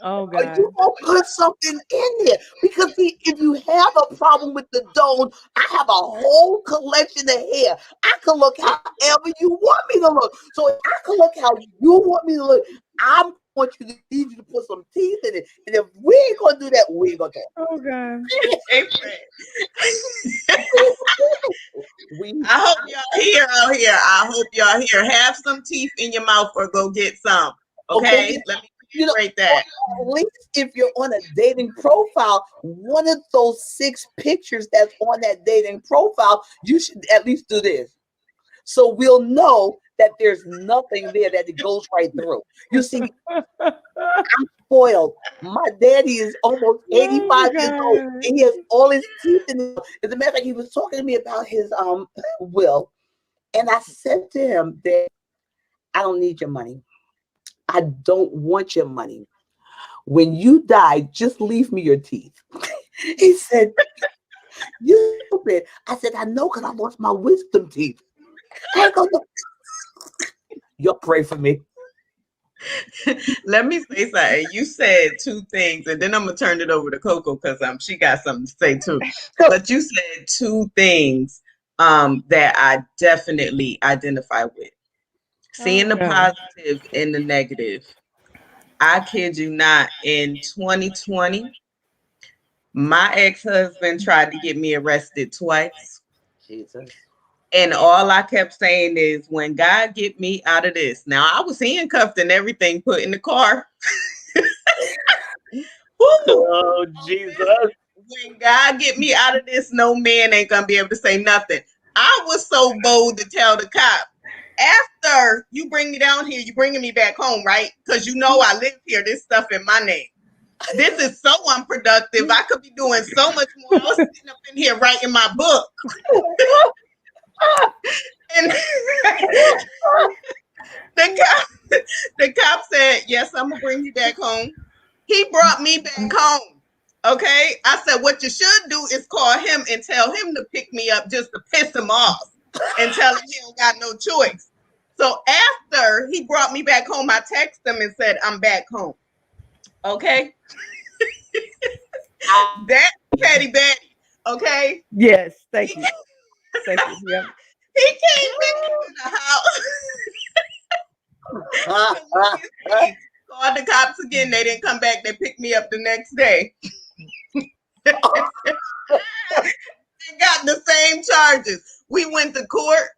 oh God, you gonna put something in there because if you have a problem with the dome, I have a whole collection of hair. I can look however you want me to look. So if I can look how you want me to look, I want you to need you to put some teeth in it. And if we ain't gonna do that, we ain't gonna talk. oh God. I hope y'all here out here. I hope y'all here. Have some teeth in your mouth or go get some. Okay? Let me rate that. At least if you're on a dating profile, one of those 6 pictures that's on that dating profile, you should at least do this. So we'll know that there's nothing there that it goes right through. You see, I'm spoiled. My daddy is almost 85 years old, and he has all his teeth in him. As a matter of fact, he was talking to me about his will, and I said to him that I don't need your money. I don't want your money. When you die, just leave me your teeth. He said, you stupid. I said, I know because I lost my wisdom teeth. You'll pray for me. Let me say something. You said 2 things, and then I'm gonna turn it over to Coco because she got something to say too. But you said 2 things that I definitely identify with. Seeing the positive and the negative. I kid you not, in 2020, my ex-husband tried to get me arrested twice. Jesus. And all I kept saying is, when God get me out of this. Now, I was handcuffed and everything put in the car. Woo! Oh, Jesus. When God get me out of this, no man ain't gonna be able to say nothing. I was so bold to tell the cop, after you bring me down here, you bringing me back home, right? Because you know I live here. This stuff in my name. This is so unproductive. I could be doing so much more. I was sitting up in here writing my book. And the cop said, yes, I'm gonna bring you back home. He brought me back home. Okay. I said, what you should do is call him and tell him to pick me up just to piss him off and tell him he don't got no choice. So after he brought me back home, I texted him and said, I'm back home. Okay. That petty Betty. Okay. Yes, thank you. Thank you. Yep. He came back to the house. Called the cops again. They didn't come back. They picked me up the next day. They got the same charges. We went to court,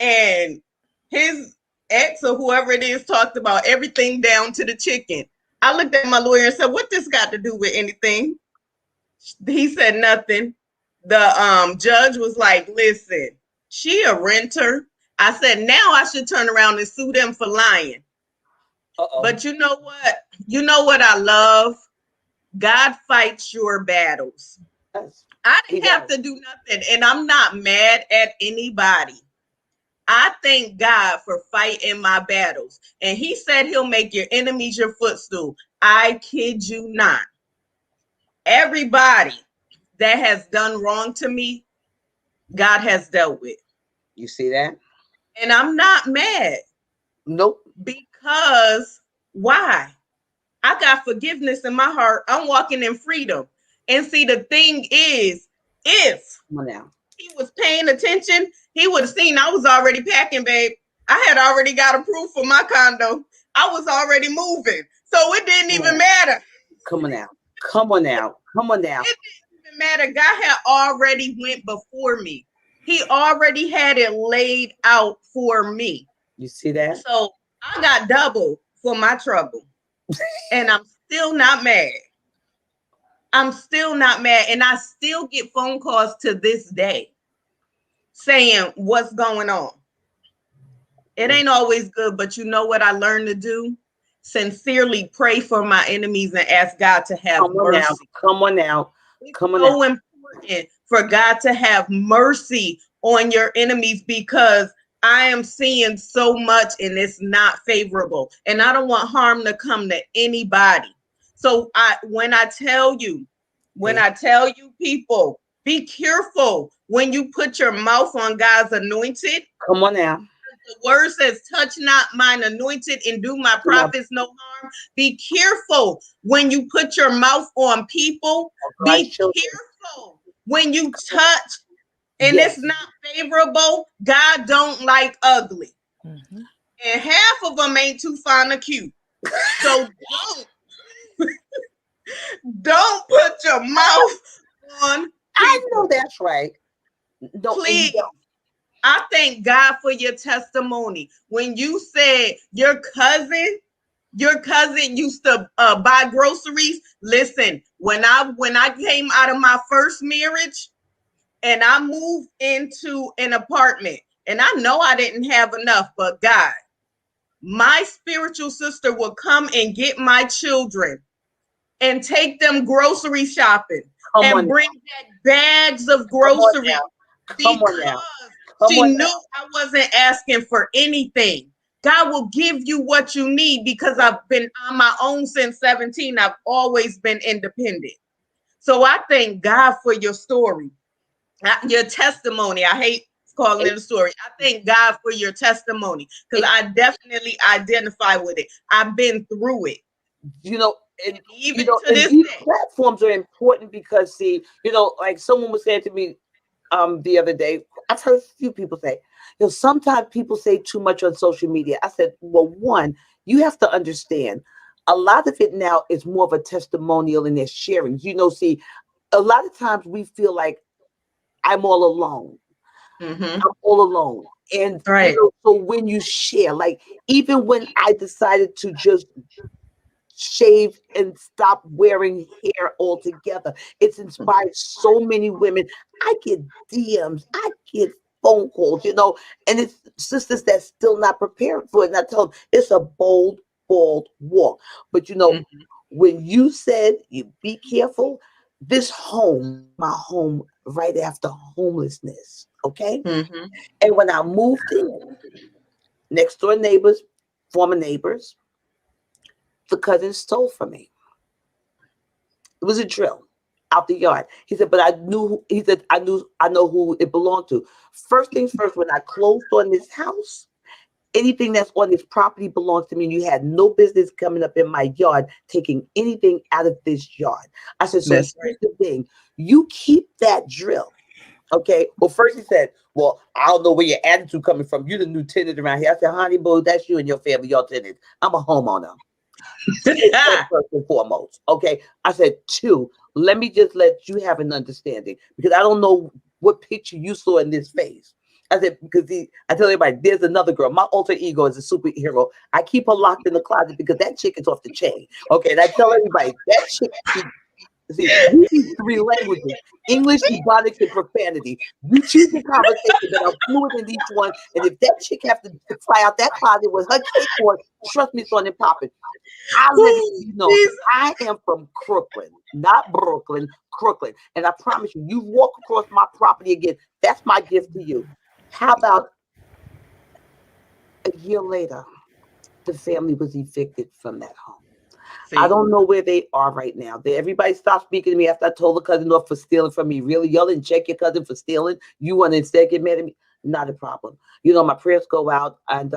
and his ex or whoever it is talked about everything down to the chicken. I looked at my lawyer and said, what this got to do with anything? He said nothing. The judge was like, listen, she a renter. I said, now I should turn around and sue them for lying. But you know what? You know what I love? God fights your battles. I didn't have to do nothing, and I'm not mad at anybody. I thank God for fighting my battles. And he said he'll make your enemies your footstool. I kid you not. Everybody that has done wrong to me, God has dealt with. You see that? And I'm not mad. Nope. Because why? I got forgiveness in my heart. I'm walking in freedom. And see, the thing is, if he was paying attention, he would have seen I was already packing, babe. I had already got approved for my condo. I was already moving. So it didn't even matter. Come on now. Come on now. Come on now. It didn't even matter. God had already went before me. He already had it laid out for me. You see that? So I got double for my trouble. And I'm still not mad. I'm still not mad. And I still get phone calls to this day saying, what's going on? It ain't always good, but you know what I learned to do? Sincerely pray for my enemies and ask God to have mercy. Come on now. Come on now. It's so important for God to have mercy on your enemies, because I am seeing so much and it's not favorable. And I don't want harm to come to anybody. So when I tell you people, be careful when you put your mouth on God's anointed. Come on now. The word says, touch not mine anointed and do my prophets no harm. Be careful when you put your mouth on people. Be careful when you touch and it's not favorable. God don't like ugly. Mm-hmm. And half of them ain't too fond of cute. So don't put your mouth on people. I know that's right. Please. I thank God for your testimony. When you said your cousin used to buy groceries. Listen, when I came out of my first marriage and I moved into an apartment, and I know I didn't have enough, but God, my spiritual sister would come and get my children and take them grocery shopping and bring back bags of groceries. Because she knew I wasn't asking for anything. God will give you what you need, because I've been on my own since 17. I've always been independent. So I thank God for your story, your testimony. I hate calling it a story. I thank God for your testimony, because I definitely identify with it. I've been through it. You know, and even to this day, platforms are important because, see, you know, like someone was saying to me, the other day. I've heard a few people say, sometimes people say too much on social media. I said, well, one, you have to understand a lot of it now is more of a testimonial and they're sharing. See, a lot of times we feel like I'm all alone. Mm-hmm. I'm all alone. And Right. so when you share, like even when I decided to just shave and stop wearing hair altogether, it's inspired so many women. I get DMs, I get phone calls, and it's sisters that's still not prepared for it. And I tell them it's a bold walk. But Mm-hmm. when you said you be careful, this home was my home right after homelessness. Okay. Mm-hmm. And when I moved in, next door neighbors, former neighbors, the cousin stole from me. It was a drill out the yard. He said, but he said, I know who it belonged to. First things first, when I closed on this house, anything that's on this property belongs to me. And you had no business coming up in my yard, taking anything out of this yard. I said, so That's here's the thing. You keep that drill. Okay. Well, first he said, well, I don't know where your attitude coming from. You the new tenant around here. I said, honey, boo, that's you and your family, y'all tenants. I'm a homeowner. right. First and foremost. Okay. I said, two, let me just let you have an understanding because I don't know what picture you saw in this face. I said, because I tell everybody, there's another girl. My alter ego is a superhero. I keep her locked in the closet because that chick is off the chain. Okay. And I tell everybody, that chick, see, we need three languages: English, Ebonics, and profanity. You choose the conversation, but I'm fluent in each one. And if that chick have to fly out that closet with her cake on, trust me, it's on and popping. I let it be known. I am from Crooklyn, not Brooklyn, Crooklyn. And I promise you, you walk across my property again, that's my gift to you. How about a year later, the family was evicted from that home? I See. don't know where they are right now. Everybody stopped speaking to me after I told the cousin off for stealing from me. Really? Y'all didn't check your cousin for stealing? You want to instead get mad at me? Not a problem. My prayers go out, and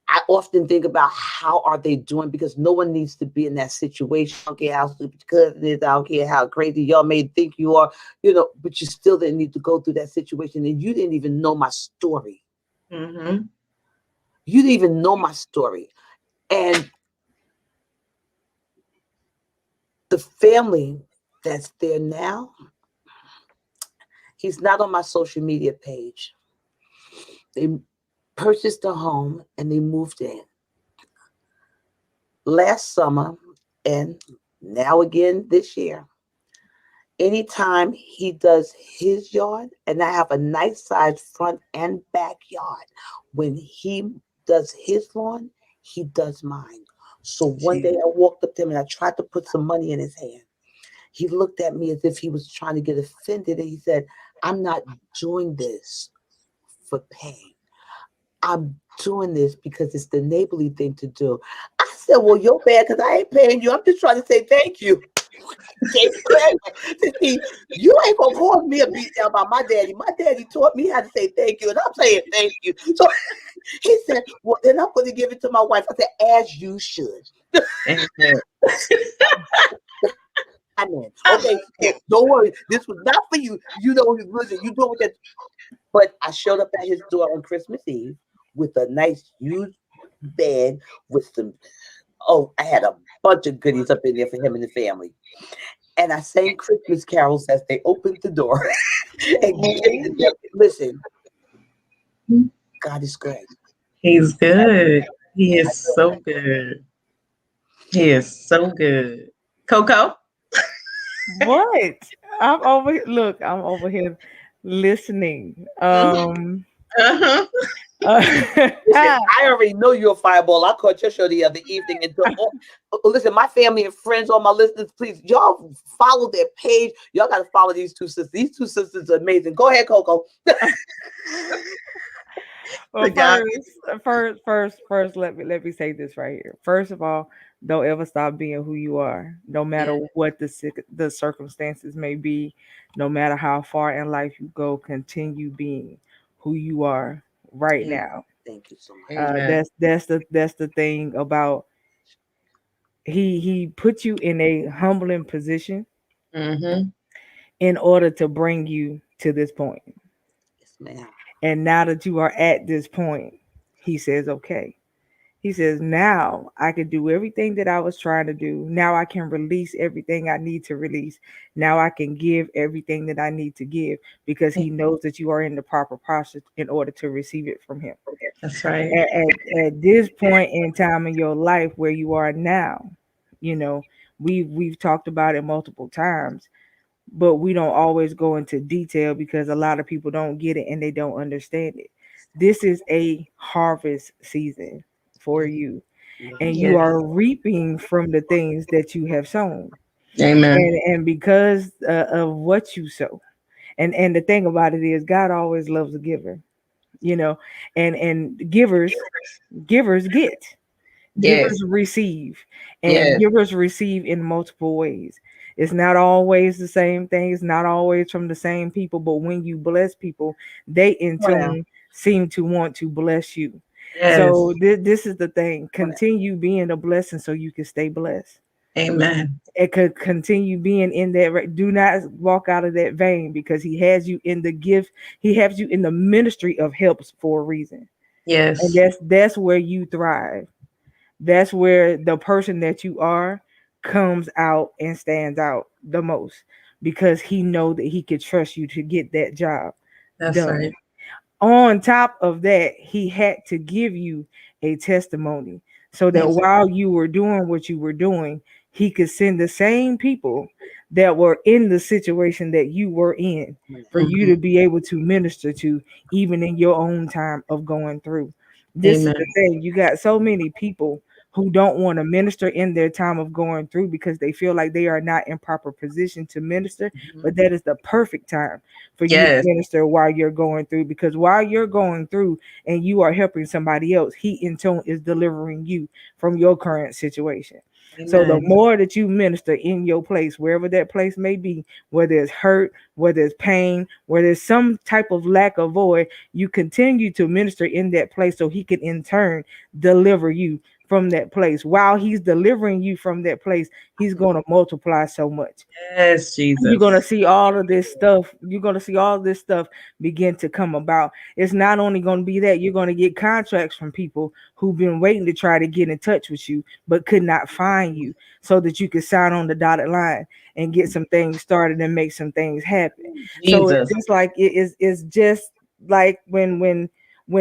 I often think about how are they doing because no one needs to be in that situation. I don't care how stupid your cousin is. I don't care how crazy y'all may think you are, but you still didn't need to go through that situation, and you didn't even know my story. Mm-hmm. You didn't even know my story. And the family that's there now, he's not on my social media page. They purchased a home and they moved in last summer and now again this year. Anytime he does his yard, and I have a nice sized front and backyard, when he does his lawn, he does mine. So one day I walked up to him and I tried to put some money in his hand. He looked at me as if he was trying to get offended, and he said, I'm not doing this for pain. I'm doing this because it's the neighborly thing to do. I said, well, you're bad because I ain't paying you. I'm just trying to say thank you. See, you ain't gonna cause me a beat down by my daddy. My daddy taught me how to say thank you, and I'm saying thank you. So he said, well, then I'm going to give it to my wife. I said, as you should. I mean, okay, don't worry. This was not for you. Listen, you doing that. But I showed up at his door on Christmas Eve with a nice huge bed with some. Oh, I had a bunch of goodies up in there for him and the family. And I sang Christmas carols as they opened the door. And listen, God is good. He's good. He is so good. He is so good. Coco? What? I'm over here listening. Uh-huh. Listen, I already know you're a fireball. I caught your show the other evening. And listen, my family and friends, all my listeners, please, y'all follow their page. Y'all got to follow these two sisters. These two sisters are amazing. Go ahead, Coco. Well, first, let me say this right here. First of all, don't ever stop being who you are, no matter what the circumstances may be, no matter how far in life you go. Continue being who you are right now. Thank you so much. That's the thing about he put you in a humbling position, Mm-hmm. in order to bring you to this point. Yes, ma'am. And now that you are at this point, he says, okay. He says, now I can do everything that I was trying to do. Now I can release everything I need to release. Now I can give everything that I need to give because he knows that you are in the proper process in order to receive it from him. That's right. At this point in time in your life where you are now, you know, we've talked about it multiple times, but we don't always go into detail because a lot of people don't get it and they don't understand it. This is a harvest season for you, and you Yes. are reaping from the things that you have sown. Amen. And because of what you sow, and the thing about it is, God always loves a giver, you know, and givers get. Yes. Givers receive, and Yes. givers receive in multiple ways. It's not always the same thing, it's not always from the same people, but when you bless people, they in Come on now. turn seem to want to bless you. Yes. So this is the thing: Come on now. continue being a blessing so you can stay blessed. Amen. It could continue being in that. Do not walk out of that vein because he has you in the gift. He has you in the ministry of helps for a reason, and Yes. that's where you thrive. That's where the person that you are comes out and stands out the most because he know that he could trust you to get that job That's done. right. On top of that, he had to give you a testimony so that Amen. while you were doing what you were doing, he could send the same people that were in the situation that you were in for you Mhm. to be able to minister to, even in your own time of going through. This is the Amen. thing: you got so many people who don't want to minister in their time of going through because they feel like they are not in proper position to minister, but Mhm. that is the perfect time for you to Yes. minister while you're going through, because while you're going through and you are helping somebody else, he in turn is delivering you from your current situation. So the Amen. more that you minister in your place, wherever that place may be, whether it's hurt, whether it's pain, whether it's some type of lack of void, you continue to minister in that place so he can in turn deliver you from that place. While he's delivering you from that place, he's going to multiply so much. Yes, You're gonna Jesus. see all of this stuff. You're gonna see all this stuff begin to come about. It's not only gonna be that you're gonna get contracts from people who've been waiting to try to get in touch with you, but could not find you, so that you could sign on the dotted line and get some things started and make some things happen. So it's Jesus. just like it's just like when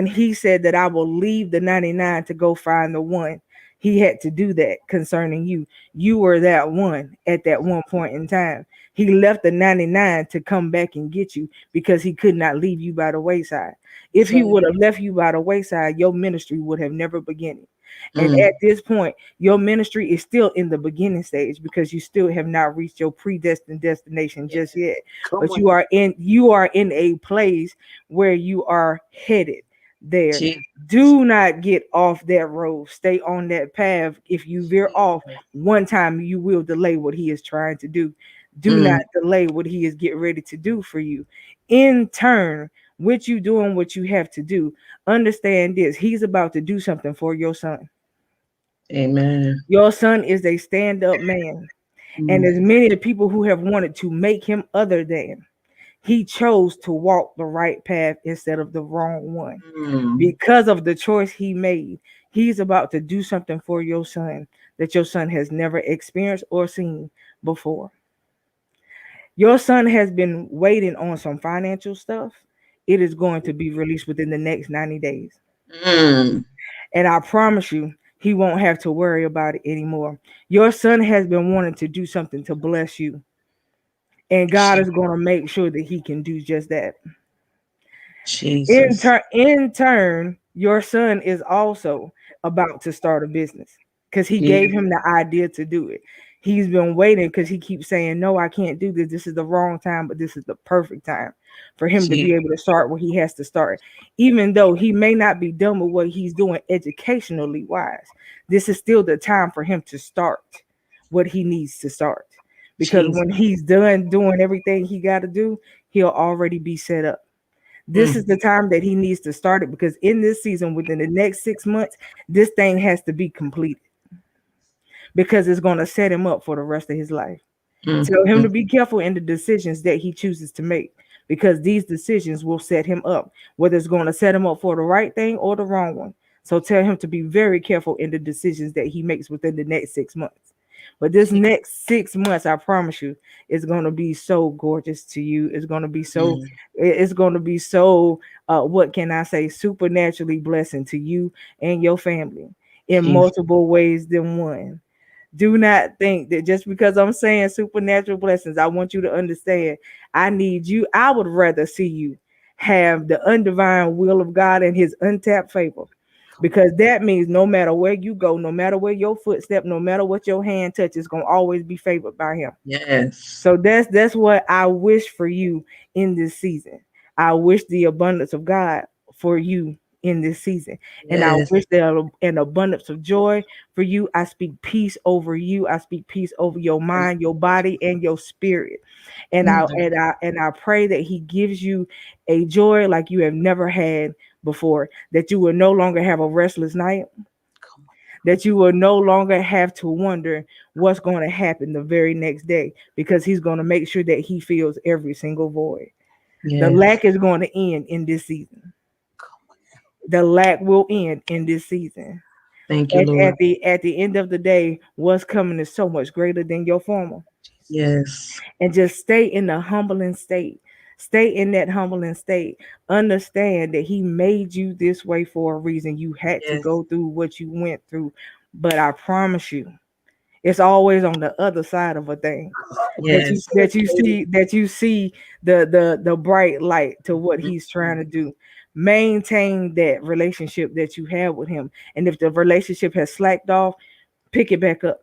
he said that I will leave the 99 to go find the one. He had to do that concerning you. You were that one at that one point in time. He left the 99 to come back and get you because he could not leave you by the wayside. If That's he right. would have left you by the wayside, your ministry would have never begun. And Mm. at this point, your ministry is still in the beginning stage because you still have not reached your predestined destination just yet. Come But on now. you are in a place where you are headed there. Jesus. Do not get off that road. Stay on that path. If you veer off one time, you will delay what he is trying to do. Do not Mm. delay what he is getting ready to do for you. In turn, with you doing what you have to do, understand this: he's about to do something for your son. Amen. Your son is a stand-up man, and Mm. there's many of the people who have wanted to make him other than. He chose to walk the right path instead of the wrong one. Mm. Because of the choice he made, he's about to do something for your son that your son has never experienced or seen before. Your son has been waiting on some financial stuff. It is going to be released within the next 90 days. Mm. And I promise you, he won't have to worry about it anymore. Your son has been wanting to do something to bless you, and God is going to make sure that he can do just that. Jesus. In turn, your son is also about to start a business because he Yeah. gave him the idea to do it. He's been waiting because he keeps saying, no, I can't do this. This is the wrong time, but this is the perfect time for him to be able to start where he has to start. Even though he may not be done with what he's doing educationally wise, this is still the time for him to start what he needs to start. Because Jesus. when he's done doing everything he got to do, he'll already be set up. This Mm. is the time that he needs to start it because in this season, within the next 6 months, this thing has to be completed because it's going to set him up for the rest of his life. Tell him Mm-hmm. to be careful in the decisions that he chooses to make, because these decisions will set him up, whether it's going to set him up for the right thing or the wrong one. So tell him to be very careful in the decisions that he makes within the next 6 months. But this next 6 months, I promise you, is going to be so gorgeous to you. It's going to be so, Mm. it's going to be so, what can I say, supernaturally blessing to you and your family in Jesus. multiple ways than one. Do not think that just because I'm saying supernatural blessings, I want you to understand. I need you. I would rather see you have the undivine will of God and his untapped favor. Because that means no matter where you go, no matter where your footstep, no matter what your hand touches, gonna always be favored by him. Yes. So that's what I wish for you in this season. I wish the abundance of God for you in this season. And I Yes. wish there an abundance of joy for you. I speak peace over you. I speak peace over your mind, your body, and your spirit. And I Mm. and I and I pray that he gives you a joy like you have never had before, that you will no longer have a restless night, Come on. that you will no longer have to wonder what's going to happen the very next day, because he's going to make sure that he fills every single void. The Yes. lack is going to end in this season. Come on. The lack will end in this season. Thank you, At Lord. the end of the day, what's coming is so much greater than your former. Jesus. Yes. And just stay in the humbling state. Stay in that humbling state. Understand that he made you this way for a reason. You had to Yes. go through what you went through. But I promise you, it's always on the other side of a thing that you Yes. that you see that you see the bright light to what he's trying to Mhm. do. Maintain that relationship that you have with him. And if the relationship has slacked off, pick it back up.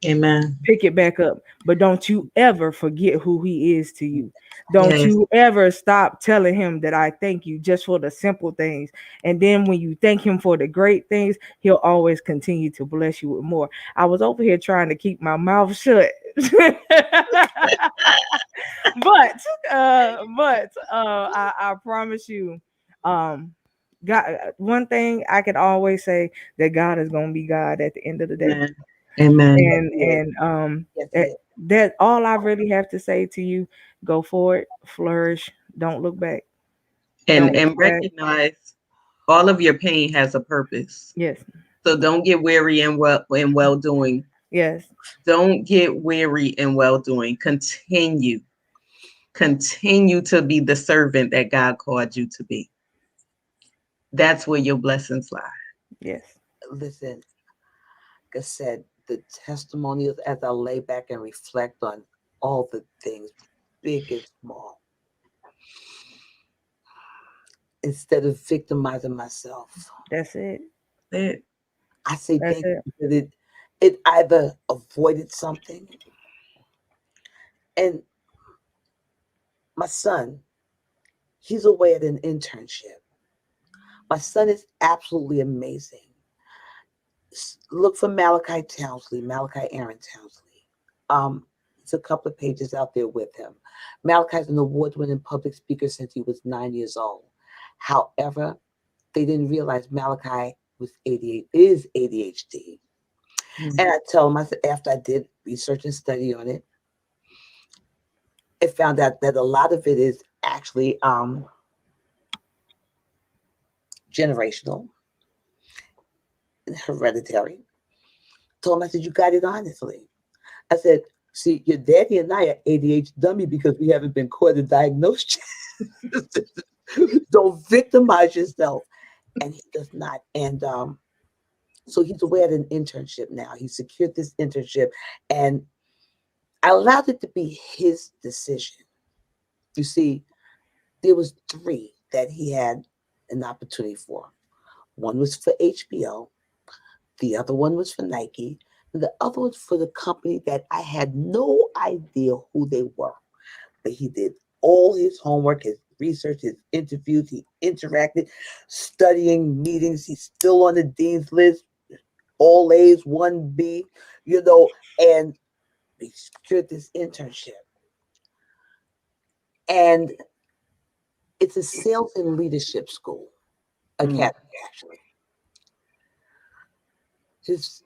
Amen. Pick it back up. But don't you ever forget who he is to you. Don't Yes. you ever stop telling him that I thank you just for the simple things. And then when you thank him for the great things, he'll always continue to bless you with more. I was over here trying to keep my mouth shut. I promise you, um, God, one thing I can always say, that God is gonna be God at the end of the day. Amen. Amen. Yes, And he is. Yes, he is. that all I really have to say to you: go forward, flourish, don't look back, don't And look back. recognize all of your pain has a purpose. Yes, So don't get weary in well doing. yes, Don't get weary in well doing. Continue. Continue to be the servant that God called you to be. That's where your blessings lie. yes. Listen, like I said, the testimonials as I lay back and reflect on all the things, big and small, instead of victimizing myself, That's it. It. I say That's thank it. you because it either avoided something. And my son, he's away at an internship. My son is absolutely amazing. Look for Malachi Townsley, Malachi Aaron Townsley. It's a couple of pages out there with him. Malachi's an award-winning public speaker since he was 9 years old. However, they didn't realize Malachi was 88 is ADHD. And Mhm. I tell him, I said, after I did research and study on it, I found out that a lot of it is actually generational, hereditary. Told him, I said, you got it honestly. I said, see, your daddy and I are ADHD dummy because we haven't been caught and diagnosed yet. Don't victimize yourself. And he does not. And so he's away at an internship now. He secured this internship, and I allowed it to be his decision. You see, there was three that he had an opportunity for. One was for HBO, the other one was for Nike, and the other was for the company that I had no idea who they were. But he did all his homework, his research, his interviews, he interacted, studying meetings. He's still on the dean's list, all A's, 1B, and he secured this internship. And it's a sales and leadership school, Mm. academy, actually. His,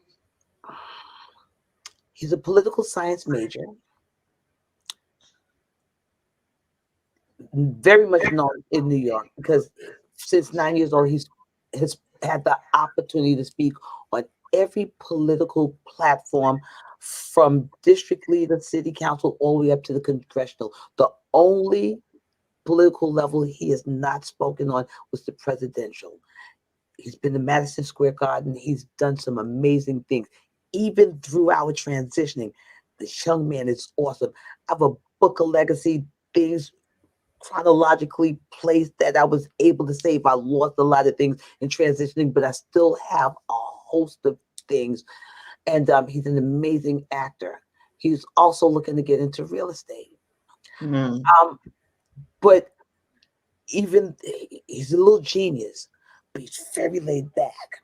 he's a political science major. very much known in New York because since 9 years old, he's has had the opportunity to speak on every political platform from district leader, city council, all the way up to the congressional. The only political level he has not spoken on was the presidential. He's been to Madison Square Garden. He's done some amazing things. Even through our transitioning, this young man is awesome. I have a book of legacy things chronologically placed that I was able to save. I lost a lot of things in transitioning, but I still have a host of things. And he's an amazing actor. He's also looking to get into real estate. Mm. But even he's a little genius, but he's very laid back.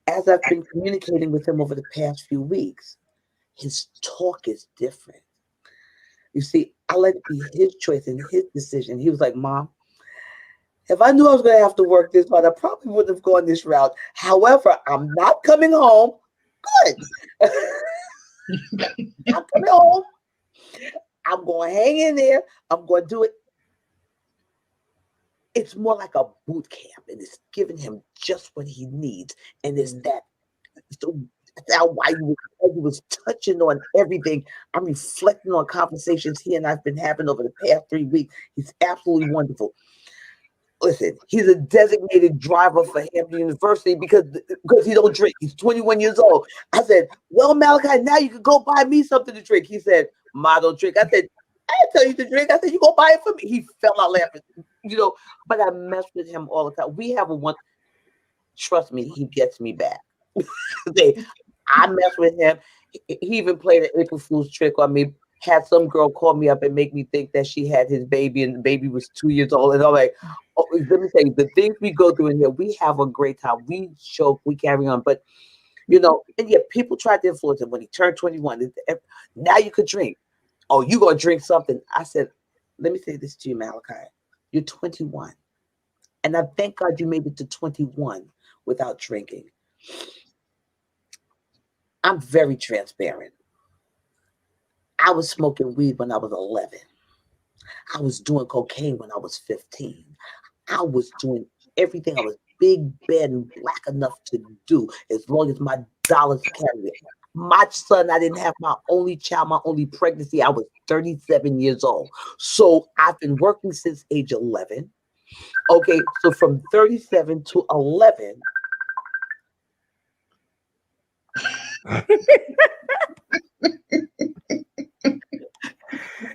As I've been communicating with him over the past few weeks, his talk is different. You see, I let it be his choice and his decision. He was like, Mom, if I knew I was going to have to work this hard, I probably wouldn't have gone this route. However, I'm not coming home. Good. I'm coming home. I'm going to hang in there. I'm going to do it. It's more like a boot camp, and it's giving him just what he needs. And it's that. So that's why he was touching on everything. I'm reflecting on conversations he and I've been having over the past 3 weeks. He's absolutely wonderful. Listen, he's a designated driver for Hampton University because he don't drink. He's 21 years old. I said, well, Malachi, now you can go buy me something to drink. He said, Ma, don't drink. I said, I didn't tell you to drink. I said, you go buy it for me. He fell out laughing, but I mess with him all the time. We have a one, trust me, he gets me back. I mess with him. He even played an April Fool's trick on me. Had some girl call me up and make me think that she had his baby and the baby was 2 years old. And I'm like, oh, let me tell you, the things we go through in here, we have a great time. We joke, we carry on. But, and yet people tried to influence him when he turned 21. Now you could drink. Oh, you going to drink something. I said, let me say this to you, Malachi. You're 21. And I thank God you made it to 21 without drinking. I'm very transparent. I was smoking weed when I was 11. I was doing cocaine when I was 15. I was doing everything I was big, bad, and black enough to do as long as my dollars carried it. My son, I didn't have my only child, my only pregnancy. I was 37 years old. So I've been working since age 11. Okay, so from 37 to 11.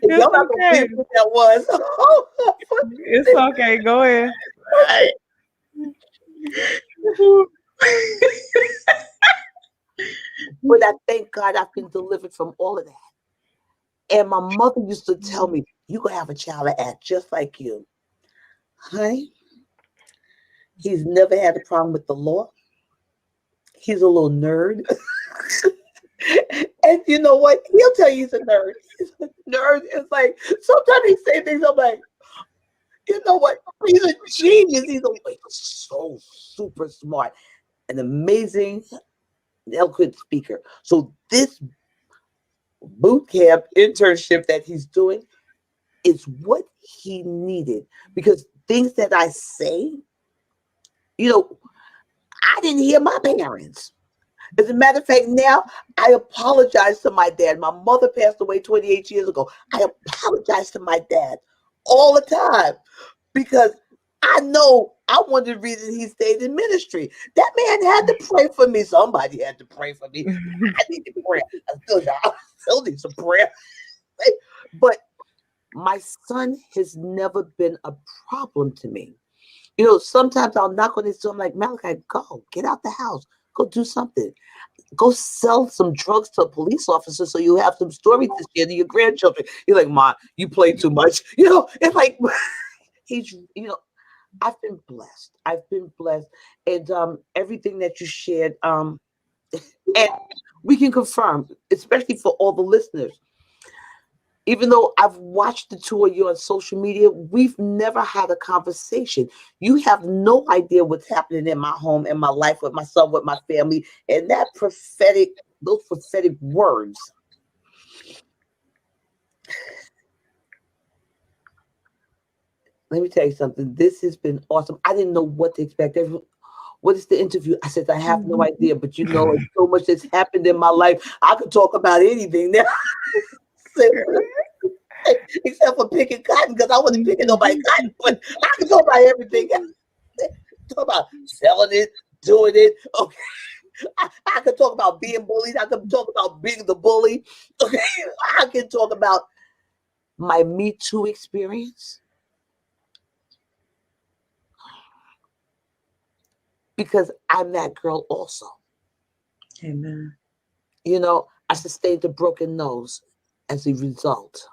It's okay. That was. It's okay. Go ahead. But I thank God I've been delivered from all of that. And my mother used to tell me, you're going to have a child that acts just like you. Honey, he's never had a problem with the law. He's a little nerd. And you know what? He'll tell you he's a nerd. He's a nerd. It's like, sometimes he say things, I'm like, you know what? He's a genius. He's so super smart, an amazing, eloquent speaker. So this boot camp internship that he's doing is what he needed, because things that I say, I didn't hear my parents. As a matter of fact, now I apologize to my dad. My mother passed away 28 years ago. I apologize to my dad all the time because I know I'm one of the reasons he stayed in ministry. That man had to pray for me. Somebody had to pray for me. I need to pray. I still need some prayer. But my son has never been a problem to me. Sometimes I'll knock on his door. I'm like, Malachi, go, get out the house. Go do something. Go sell some drugs to a police officer so you have some stories to share to your grandchildren. You're like, Ma, you play too much. It's like, I've been blessed. And everything that you shared, and we can confirm, especially for all the listeners, even though I've watched the two of you on social media, we've never had a conversation. You have no idea what's happening in my home, in my life, with my son, with my family, and those prophetic words. let me tell you something. This has been awesome. I didn't know what to expect. What is the interview? I said, I have no idea, but it's so much that's happened in my life. I could talk about anything now. Except for picking cotton, because I wasn't picking nobody cotton, but I could talk about everything. Talk about selling it, doing it. Okay. I could talk about being bullied. I could talk about being the bully. Okay. I can talk about my Me Too experience. Because I'm that girl also. Amen. I sustained a broken nose as a result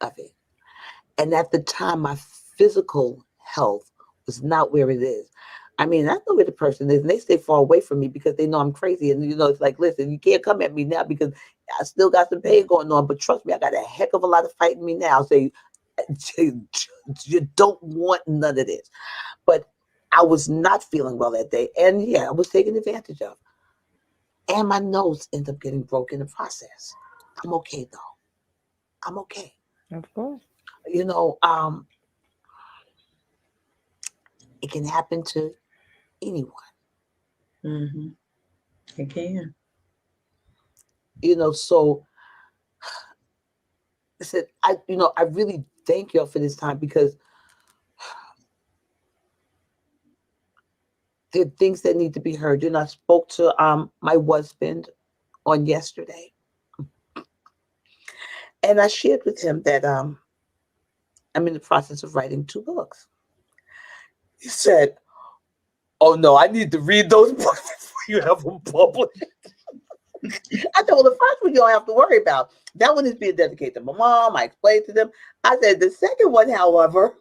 of it. And at the time, my physical health was not where it is. I mean, I know where the person is, and they stay far away from me because they know I'm crazy. And, it's like, listen, you can't come at me now because I still got some pain going on. But trust me, I got a heck of a lot of fighting me now. So you don't want none of this. But I was not feeling well that day. And, yeah, I was taken advantage of. And my nose ended up getting broken in the process. I'm okay, though. I'm okay. Of course. It can happen to anyone. Mm-hmm. It can. So I said, I really thank y'all for this time because there are things that need to be heard. I spoke to my husband on yesterday, and I shared with him that I'm in the process of writing 2 books. He said, "Oh no, I need to read those books before you have them published." I told the first one you don't have to worry about. That one is being dedicated to my mom. I explained to them. I said the second one, however,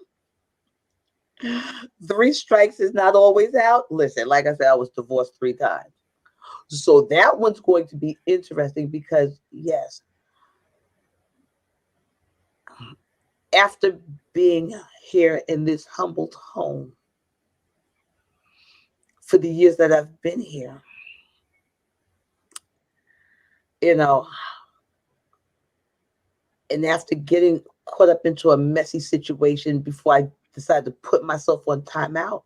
3 strikes is not always out. Listen, like I said, I was divorced 3 times. So that one's going to be interesting because, yes, after being here in this humbled home for the years that I've been here, and after getting caught up into a messy situation before I decided to put myself on timeout,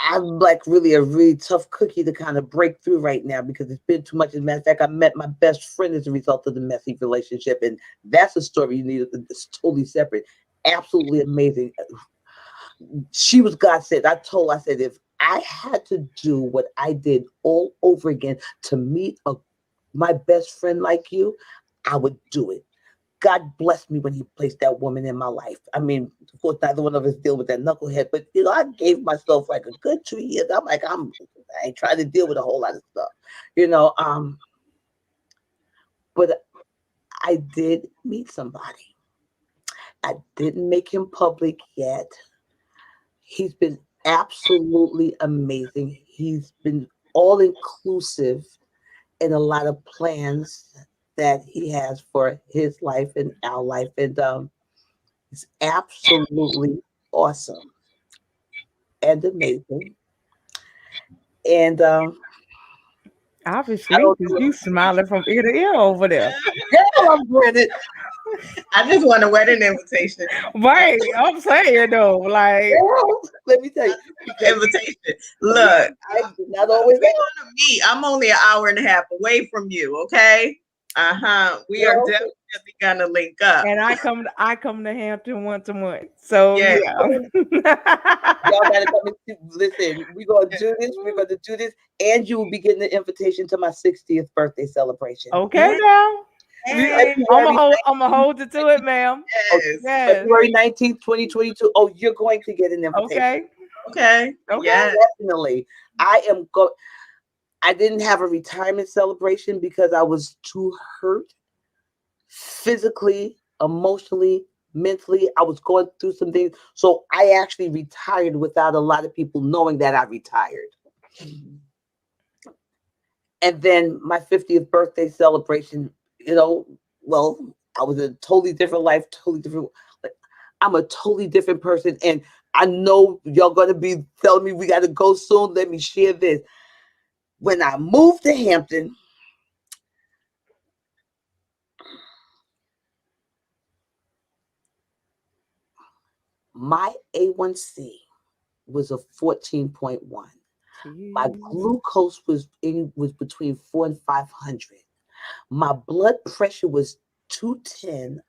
I'm like really a really tough cookie to kind of break through right now because it's been too much. As a matter of fact, I met my best friend as a result of the messy relationship. And that's a story you need. It's totally separate. Absolutely amazing. She was God sent. I said, if I had to do what I did all over again to meet my best friend like you, I would do it. God blessed me when he placed that woman in my life. I mean, of course, neither one of us deal with that knucklehead, but I gave myself like a good 2 years. I'm like, I ain't trying to deal with a whole lot of stuff, but I did meet somebody. I didn't make him public yet. He's been absolutely amazing. He's been all inclusive in a lot of plans that he has for his life and our life. And it's absolutely awesome and amazing. And obviously, you smiling from ear to ear over there. Girl, I'm Brennan. I just want a wedding invitation. Right. I'm saying though, like, Girl, let me tell you. Invitation. Look, I did not always we're gonna meet. I'm only an hour and a half away from you, okay? We are definitely gonna link up. and I come to Hampton once a month. So Yeah. Y'all gotta come and listen. We're gonna do this. We're gonna do this, and you will be getting the invitation to my 60th birthday celebration. Okay, now. Hey. I'm gonna hold you to it, ma'am. Yes. February 19th, 2022. Oh, you're going to get an invitation. Okay. Yes. Definitely. I didn't have a retirement celebration because I was too hurt physically, emotionally, mentally. I was going through some things. So I actually retired without a lot of people knowing that I retired. And then my 50th birthday celebration, well, I was in a totally different life, totally different. I'm a totally different person. And I know y'all going to be telling me we got to go soon. Let me share this. When I moved to Hampton, My A1C was a 14.1. My glucose was between 4 and 500. My blood pressure was 210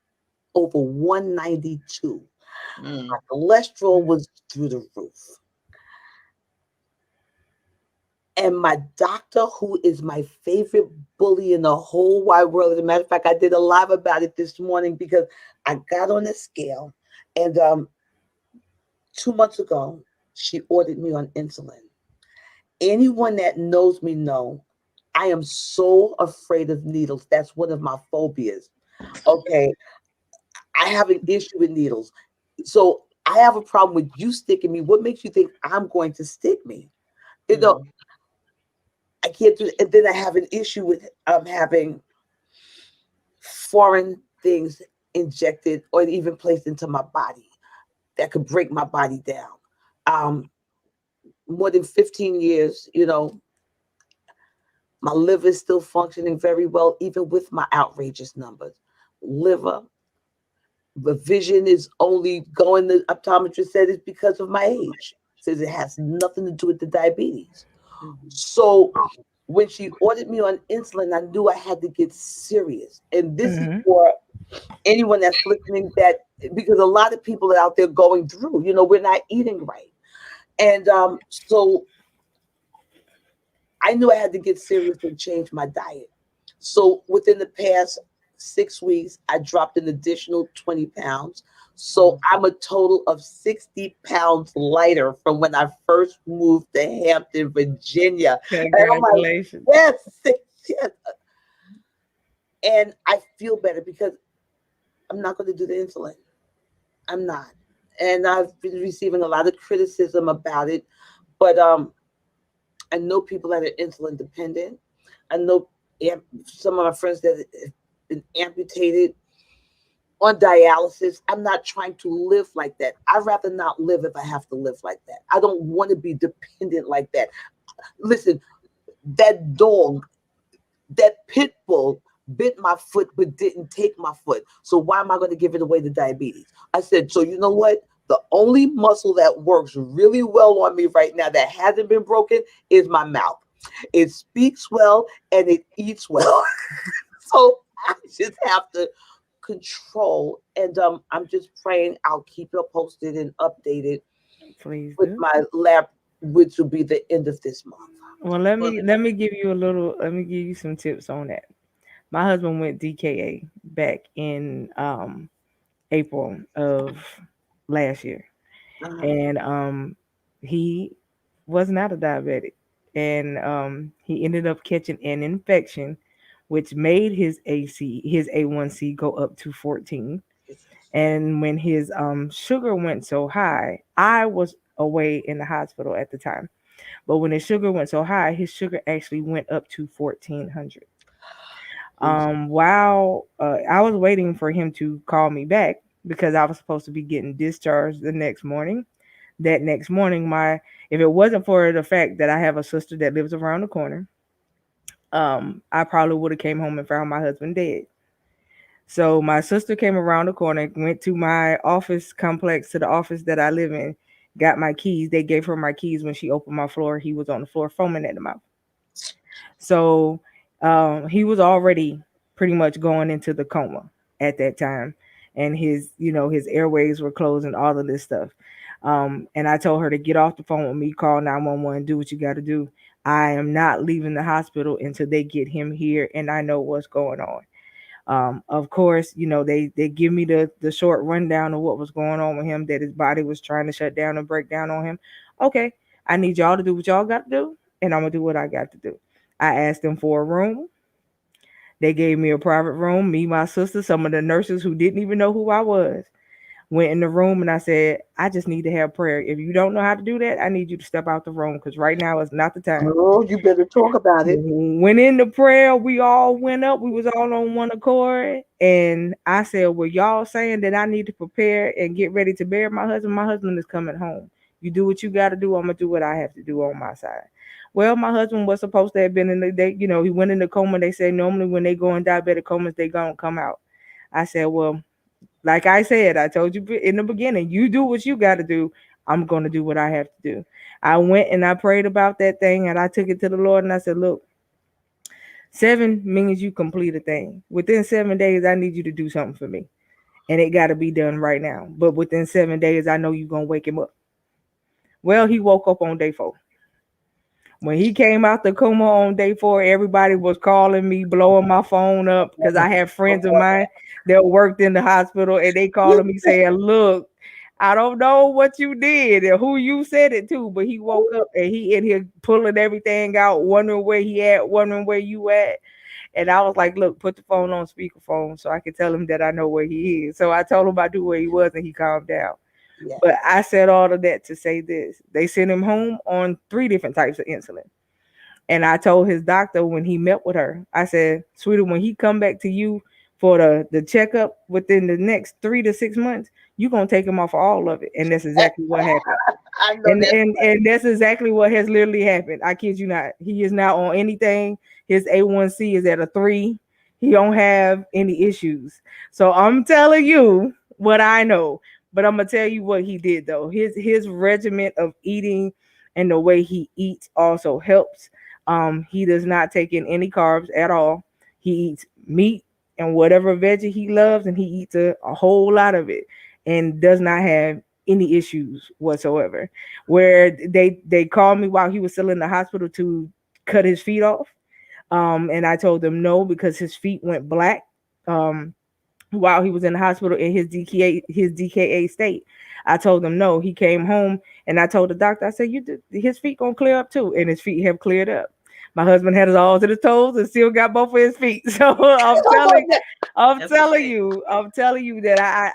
over 192. My cholesterol was through the roof. And my doctor, who is my favorite bully in the whole wide world. As a matter of fact, I did a live about it this morning because I got on the scale, and 2 months ago, she ordered me on insulin. Anyone that knows me know I am so afraid of needles. That's one of my phobias. Okay. I have an issue with needles. So I have a problem with you sticking me. What makes you think I'm going to stick me? You know, I can't do it. And then I have an issue with having foreign things injected or even placed into my body that could break my body down. More than 15 years, my liver is still functioning very well, even with my outrageous numbers. Liver, the vision is only going, the optometrist said it's because of my age. Says it has nothing to do with the diabetes. So when she ordered me on insulin, I knew I had to get serious. And this is for anyone that's listening, that because a lot of people are out there going through, we're not eating right. And so I knew I had to get serious and change my diet. So within the past 6 weeks, I dropped an additional 20 pounds. So I'm a total of 60 pounds lighter from when I first moved to Hampton, Virginia. Congratulations. Yes. And I feel better because I'm not going to do the insulin. I'm not. And I've been receiving a lot of criticism about it. But I know people that are insulin dependent. I know some of my friends that have been amputated on dialysis. I'm not trying to live like that. I'd rather not live if I have to live like that. I don't want to be dependent like that. Listen, that dog, that pit bull bit my foot but didn't take my foot. So why am I going to give it away to diabetes? I said, so you know what? The only muscle that works really well on me right now that hasn't been broken is my mouth. It speaks well and it eats well. So I just have to control. And I'm just praying I'll keep you posted and updated. Please with do. my lab, which will be the end of this month. Well, let me give you a little. Let me give you some tips on that. My husband went DKA back in April of last year, and he was not a diabetic, and he ended up catching an infection, which made his A1C go up to 14. And when his sugar went so high, I was away in the hospital at the time. But when his sugar went so high, his sugar actually went up to 1400. While I was waiting for him to call me back because I was supposed to be getting discharged the next morning. That next morning, if it wasn't for the fact that I have a sister that lives around the corner, I probably would have came home and found my husband dead. So my sister came around the corner, went to my office complex, to the office that I live in, got my keys. They gave her my keys when she opened my floor. He was on the floor foaming at the mouth. So he was already pretty much going into the coma at that time. And his airways were closed and all of this stuff. And I told her to get off the phone with me, call 911, do what you got to do. I am not leaving the hospital until they get him here and I know what's going on. Of course, they give me the short rundown of what was going on with him, that his body was trying to shut down and break down on him. Okay, I need y'all to do what y'all got to do, and I'm going to do what I got to do. I asked them for a room. They gave me a private room. Me, my sister, some of the nurses who didn't even know who I was, went in the room, and I said, I just need to have prayer. If you don't know how to do that, I need you to step out the room because right now is not the time. Oh, you better talk about it. Went into prayer. We all went up. We was all on one accord. And I said, well, y'all saying that I need to prepare and get ready to bury my husband. My husband is coming home. You do what you got to do. I'm going to do what I have to do on my side. Well, my husband was supposed to have been he went in the coma. They say normally when they go in diabetic comas, they going to come out. I said, well, Like I said, I told you in the beginning, you do what you got to do. I'm going to do what I have to do. I went and I prayed about that thing and I took it to the Lord and I said, look, 7 means you complete a thing. Within 7 days, I need you to do something for me. And it got to be done right now. But within 7 days, I know you're going to wake him up. Well, he woke up on day 4. When he came out the coma on day 4, everybody was calling me, blowing my phone up because I have friends of mine that worked in the hospital and they calling me saying, look, I don't know what you did or who you said it to, but he woke up and he in here pulling everything out, wondering where he at, wondering where you at. And I was like, look, put the phone on speakerphone so I can tell him that I know where he is. So I told him I knew where he was and he calmed down. Yeah. But I said all of that to say this. They sent him home on 3 different types of insulin. And I told his doctor when he met with her, I said, sweetie, when he come back to you for the checkup within the next 3 to 6 months, you're going to take him off all of it. And that's exactly what happened. I know and that's exactly what has literally happened. I kid you not. He is not on anything. His A1C is at a 3. He don't have any issues. So I'm telling you what I know. But I'm going to tell you what he did, though. His regimen of eating and the way he eats also helps. He does not take in any carbs at all. He eats meat and whatever veggie he loves, and he eats a whole lot of it and does not have any issues whatsoever. Where they called me while he was still in the hospital to cut his feet off. And I told them no because his feet went black. While he was in the hospital in his DKA state. I told him no. He came home and I told the doctor, I said, his feet gonna clear up too. And his feet have cleared up. My husband had his all to the toes and still got both of his feet. So I'm telling you that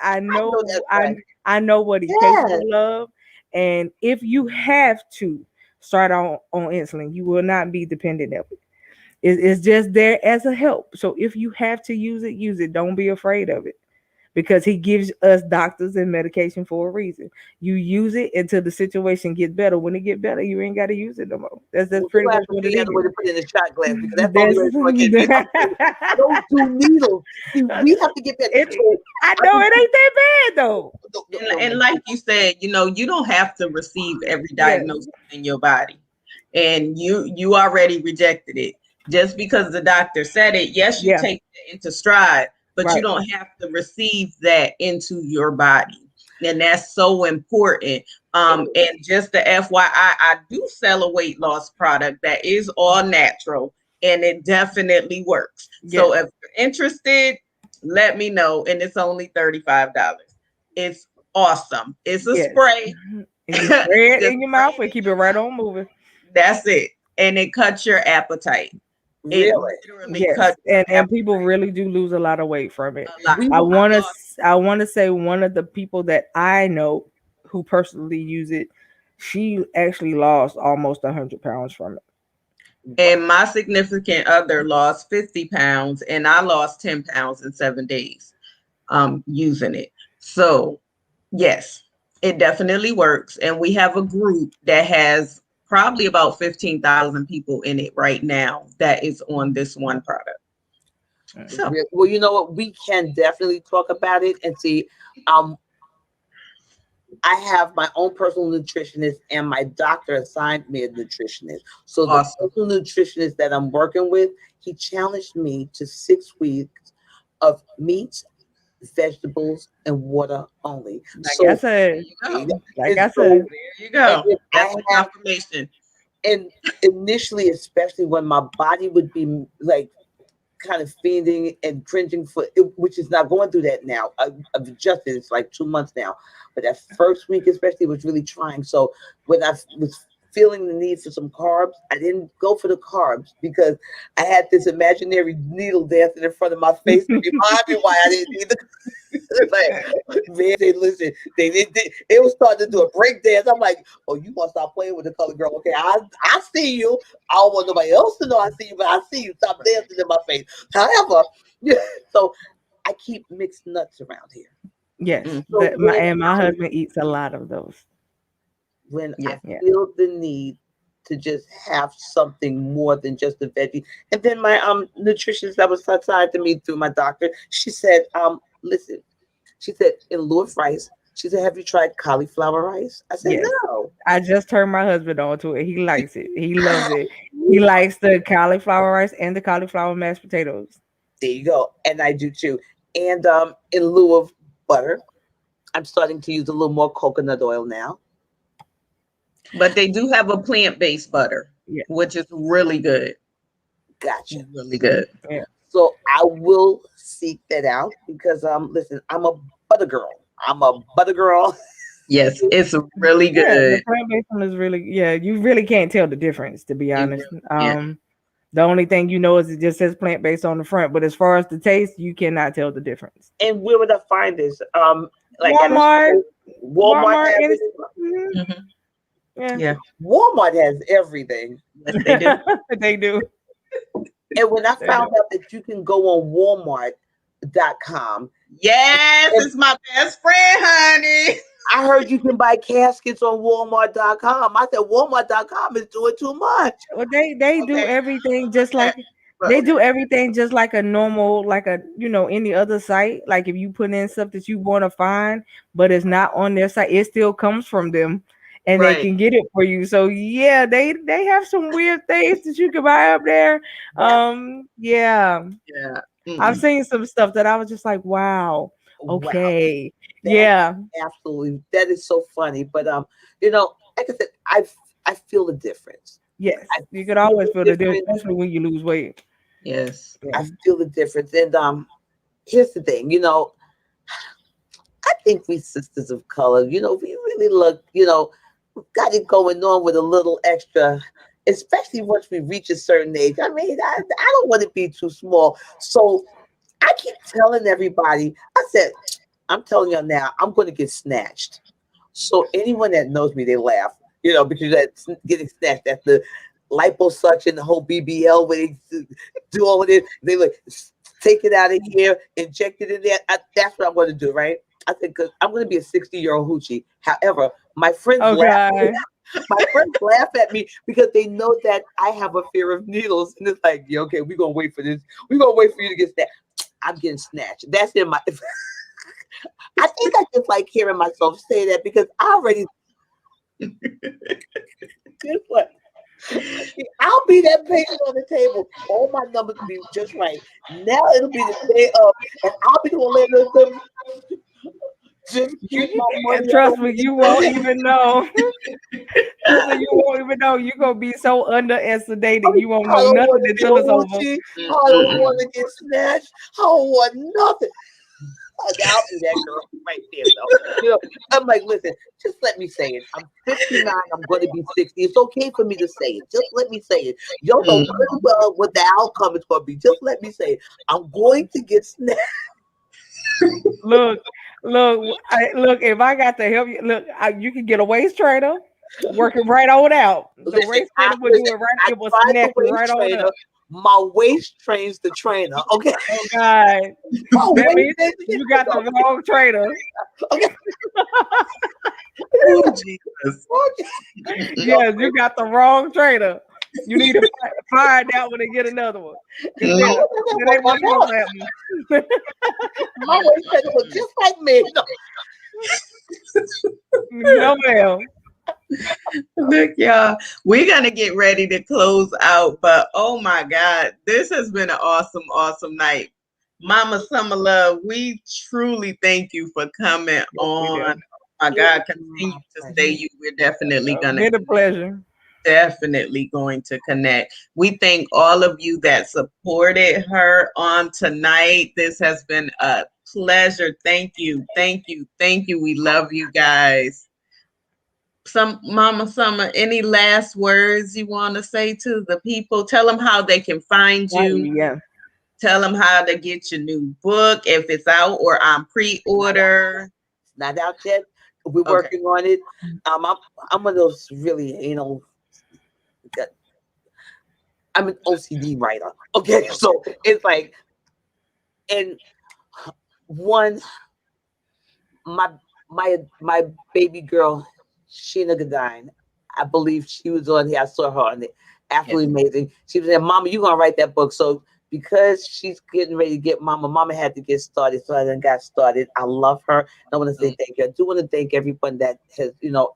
I know what he's capable of. And if you have to start on insulin, you will not be dependent on it. It's just there as a help. So if you have to use it, use it. Don't be afraid of it because he gives us doctors and medication for a reason. You use it until the situation gets better. When it gets better, you ain't got to use it no more. That's pretty much what it is. To put in the shot glass because that's those 2 needles. See, we have to get that. I know it ain't that bad though. And like you said, you don't have to receive every diagnosis in your body, and you already rejected it. Just because the doctor said it, yes, you take it into stride, but you don't have to receive that into your body. And that's so important. And just the FYI, I do sell a weight loss product that is all natural and it definitely works. Yes. So if you're interested, let me know. And it's only $35. It's awesome. It's a spray. You spray it in your mouth and keep it right on moving. That's it. And it cuts your appetite. Really? Yes. And people really do lose a lot of weight from it. I want to say one of the people that I know who personally use it, she actually lost almost 100 pounds from it. And my significant other lost 50 pounds and I lost 10 pounds in 7 days using it. So yes, it definitely works. And we have a group that has probably about 15,000 people in it right now that is on this one product. So, well, you know what? We can definitely talk about it and see. I have my own personal nutritionist and my doctor assigned me a nutritionist. So the personal nutritionist that I'm working with, he challenged me to 6 weeks of meats, vegetables, and water only. I said, there you go. That's the confirmation. And initially, especially when my body would be like kind of fiending and cringing for it, which is not going through that now. I've adjusted. It's like 2 months now. But that first week especially was really trying. So when I was feeling the need for some carbs, I didn't go for the carbs because I had this imaginary needle dancing in front of my face to remind me why I didn't need the like, man, listen, it was starting to do a break dance. I'm like, oh, you want to stop playing with the color girl? Okay, I see you. I don't want nobody else to know I see you, but I see you. Stop dancing in my face. However, so I keep mixed nuts around here. Yes, my husband eats a lot of those. When I feel the need to just have something more than just a veggie. And then my nutritionist that was assigned to me through my doctor, she said, listen, She said, in lieu of rice, she said, have you tried cauliflower rice? I said, Yes. no. I just turned my husband on to it. He likes it. He loves it. He likes the cauliflower rice and the cauliflower mashed potatoes. There you go. And I do too. And in lieu of butter, I'm starting to use a little more coconut oil now. But they do have a plant-based butter, Yeah. which is really good. Gotcha. Really good. Yeah. So I will seek that out because listen, I'm a butter girl. I'm a butter girl. Yes, it's really Yeah, the good. plant-based one is really, yeah, you really can't tell the difference, to be You honest. really can't. The only thing you know is it just says plant-based on the front, but as far as the taste, you cannot tell the difference. And where would I find this? Like at a Walmart, store? Walmart has and it. Mhm. yeah, Yeah, Walmart has everything. yes, they do. they do. And when I They found do. out that you can go on Walmart.com, Yes, and it's my best friend, honey. I heard you can buy caskets on Walmart.com. I said Walmart.com is doing too much. Well, they do Okay, everything just like but they do everything just like a normal, like a any other site. Like if you put in stuff that you want to find, but it's not on their site, it still comes from them, and they right, can get it for you. So yeah, they have some weird things that you can buy up there. That Yeah, yeah. I've Mm-mm. seen some stuff that I was just like, wow, wow, okay, that yeah, absolutely that is so funny. But like I said, I feel the difference. yes, I you could feel always the feel the difference, difference. especially when you lose weight. Yes. I Yeah. feel the difference. And here's the thing, I think we sisters of color, we really look, got it going on with a little extra, especially once we reach a certain age. I mean, I don't want to be too small. So I keep telling everybody, I said, I'm telling you now, I'm going to get snatched. So anyone that knows me, they laugh, because that's getting snatched. That's the liposuction, the whole BBL, where they do all of it. They like take it out of here, inject it in there. That's what I'm going to do, right? I think because I'm going to be a 60-year-old hoochie. However, my friends laugh. Okay. My friends laugh at me because they know that I have a fear of needles, and it's like, yeah, okay, we're gonna wait for this. We're gonna wait for you to get snatched. I'm getting snatched. That's in my. I think I just like hearing myself say that because I already. Guess what? I'll be that patient on the table. All my numbers will be just right. Now it'll be the day of, and I'll be the one letting them just keep my money. And trust me, you won't even know. Trust me, you won't even know. You're gonna be so underestimated. You won't I know don't nothing want to be a until it's over. hoochie. I don't want to get snatched. I don't want nothing. I'll be that girl right there, though. I'm like, listen, just let me say it. I'm 59. I'm going to be 60. It's okay for me to say it. Just let me say it. Y'all know pretty well what the outcome is going to be. Just let me say it. I'm going to get snatched. Look, look. If I got to help you, look, you can get a waist trainer, work it right on out. The Listen, waist trainer will do it right. I It will tried snap the you waist right on trainer. up. My waist trains the trainer. Okay. Oh God, My waist baby, trains you got the wrong trainer. Okay. Oh, Jesus. Yes, you got the wrong trainer. You need to find that one and get another one. Cause Mm. that ain't what's gonna happen. My waist trainer was just like me. No, ma'am. Look, y'all, we're gonna get ready to close out, but oh my God, this has been an awesome, awesome night. Mama Summahluv, we truly thank you for coming on. Oh my God, continue to stay. We're definitely gonna Been a pleasure. definitely going to connect. We thank all of you that supported her on tonight. This has been a pleasure. Thank you, thank you, thank you. We love you guys. Mama Summah, any last words you want to say to the people? Tell them how they can find you. Yeah. Tell them how to get your new book, if it's out or on pre-order. It's not out yet. We're working on it. I'm one of those really, I'm an OCD writer. Okay, so it's like, and one, my baby girl, Sheena Gadine, I believe she was on here. I saw her on it. Absolutely amazing. She was saying, "Mama, you gonna write that book?" So because she's getting ready to get mama. Mama had to get started, so I then got started. I love her. I want to say thank you. I do want to thank everyone that has,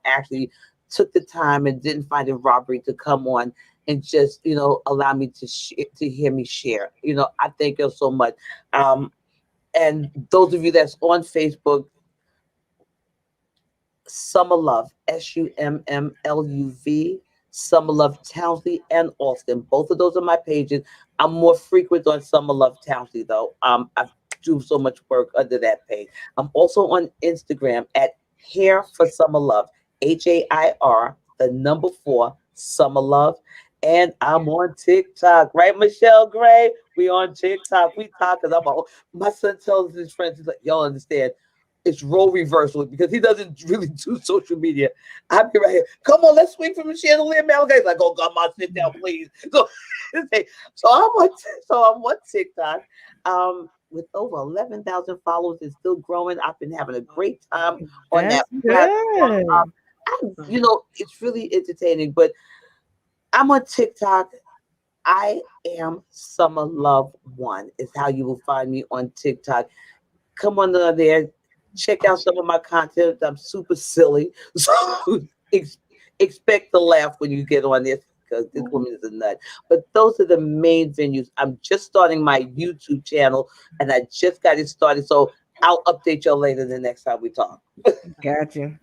actually took the time and didn't find it robbery to come on and just, allow me to hear me share. I thank you so much. And those of you that's on Facebook, Summahluv, Summluv, Summahluv Townsley and Alston. Both of those are my pages. I'm more frequent on Summahluv Townsley though. I do so much work under that page. I'm also on Instagram at Hair for Summahluv, HAIR, the number 4, Summahluv. And I'm on TikTok, right, Michelle Gray? We on TikTok. We talk because my son tells his friends, he's like, y'all understand. It's role reversal because he doesn't really do social media. I'll be right here. Come on, let's swing from the chandelier. He's like, oh God, ma, sit down, please. So I'm on TikTok. With over 11,000 followers and still growing. I've been having a great time on that platform. It's really entertaining. But I'm on TikTok. I am Summahluv1 is how you will find me on TikTok. Come on there. Check out some of my content. I'm super silly. So expect to laugh when you get on this because this woman is a nut. But those are the main venues. I'm just starting my YouTube channel and I just got it started. So I'll update y'all later the next time we talk. Gotcha.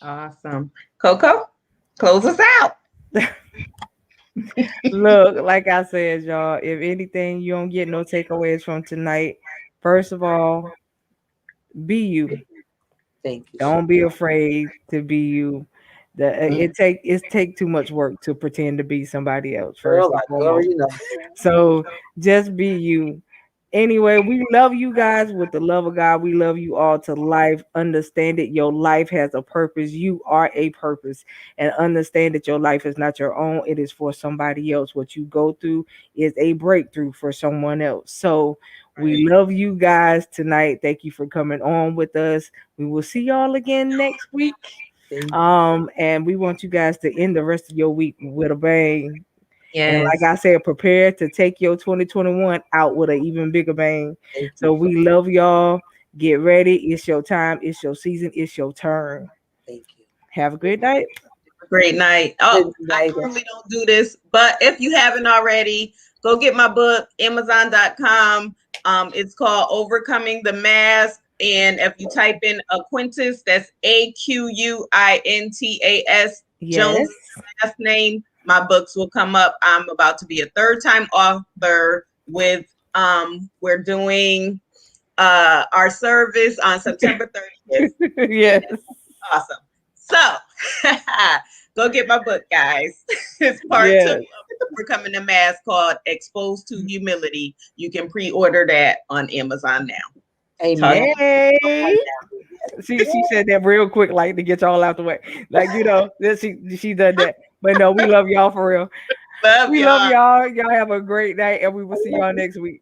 Awesome. Coco, close us out. Look, like I said, y'all, if anything, you don't get no takeaways from tonight. First of all, be you. Thank you. Don't be afraid to be you. It take too much work to pretend to be somebody else. First and foremost. So just be you. Anyway, we love you guys with the love of God. We love you all to life. Understand it. Your life has a purpose. You are a purpose. And understand that your life is not your own. It is for somebody else. What you go through is a breakthrough for someone else. So we love you guys tonight. Thank you for coming on with us. We will see y'all again next week. And we want you guys to end the rest of your week with a bang. Yes. And like I said, prepare to take your 2021 out with an even bigger bang. So we love y'all. Get ready. It's your time. It's your season. It's your turn. Thank you. Have a great night. Great night. Oh, I normally don't do this, but if you haven't already, go get my book, Amazon.com. It's called Overcoming the Mask. And if you type in Aquintas, that's Aquintas, Jones, last name, my books will come up. I'm about to be a third-time author with, we're doing our service on September 30th. Yes. Awesome. So go get my book, guys. It's part 2 of Overcoming the Mask called Exposed to Humility. You can pre-order that on Amazon now. Amen. Hey. She said that real quick, like to get y'all out the way. Like, she done that. But no, we love y'all for real. Love y'all. Love y'all. Y'all have a great night and we will see y'all next week.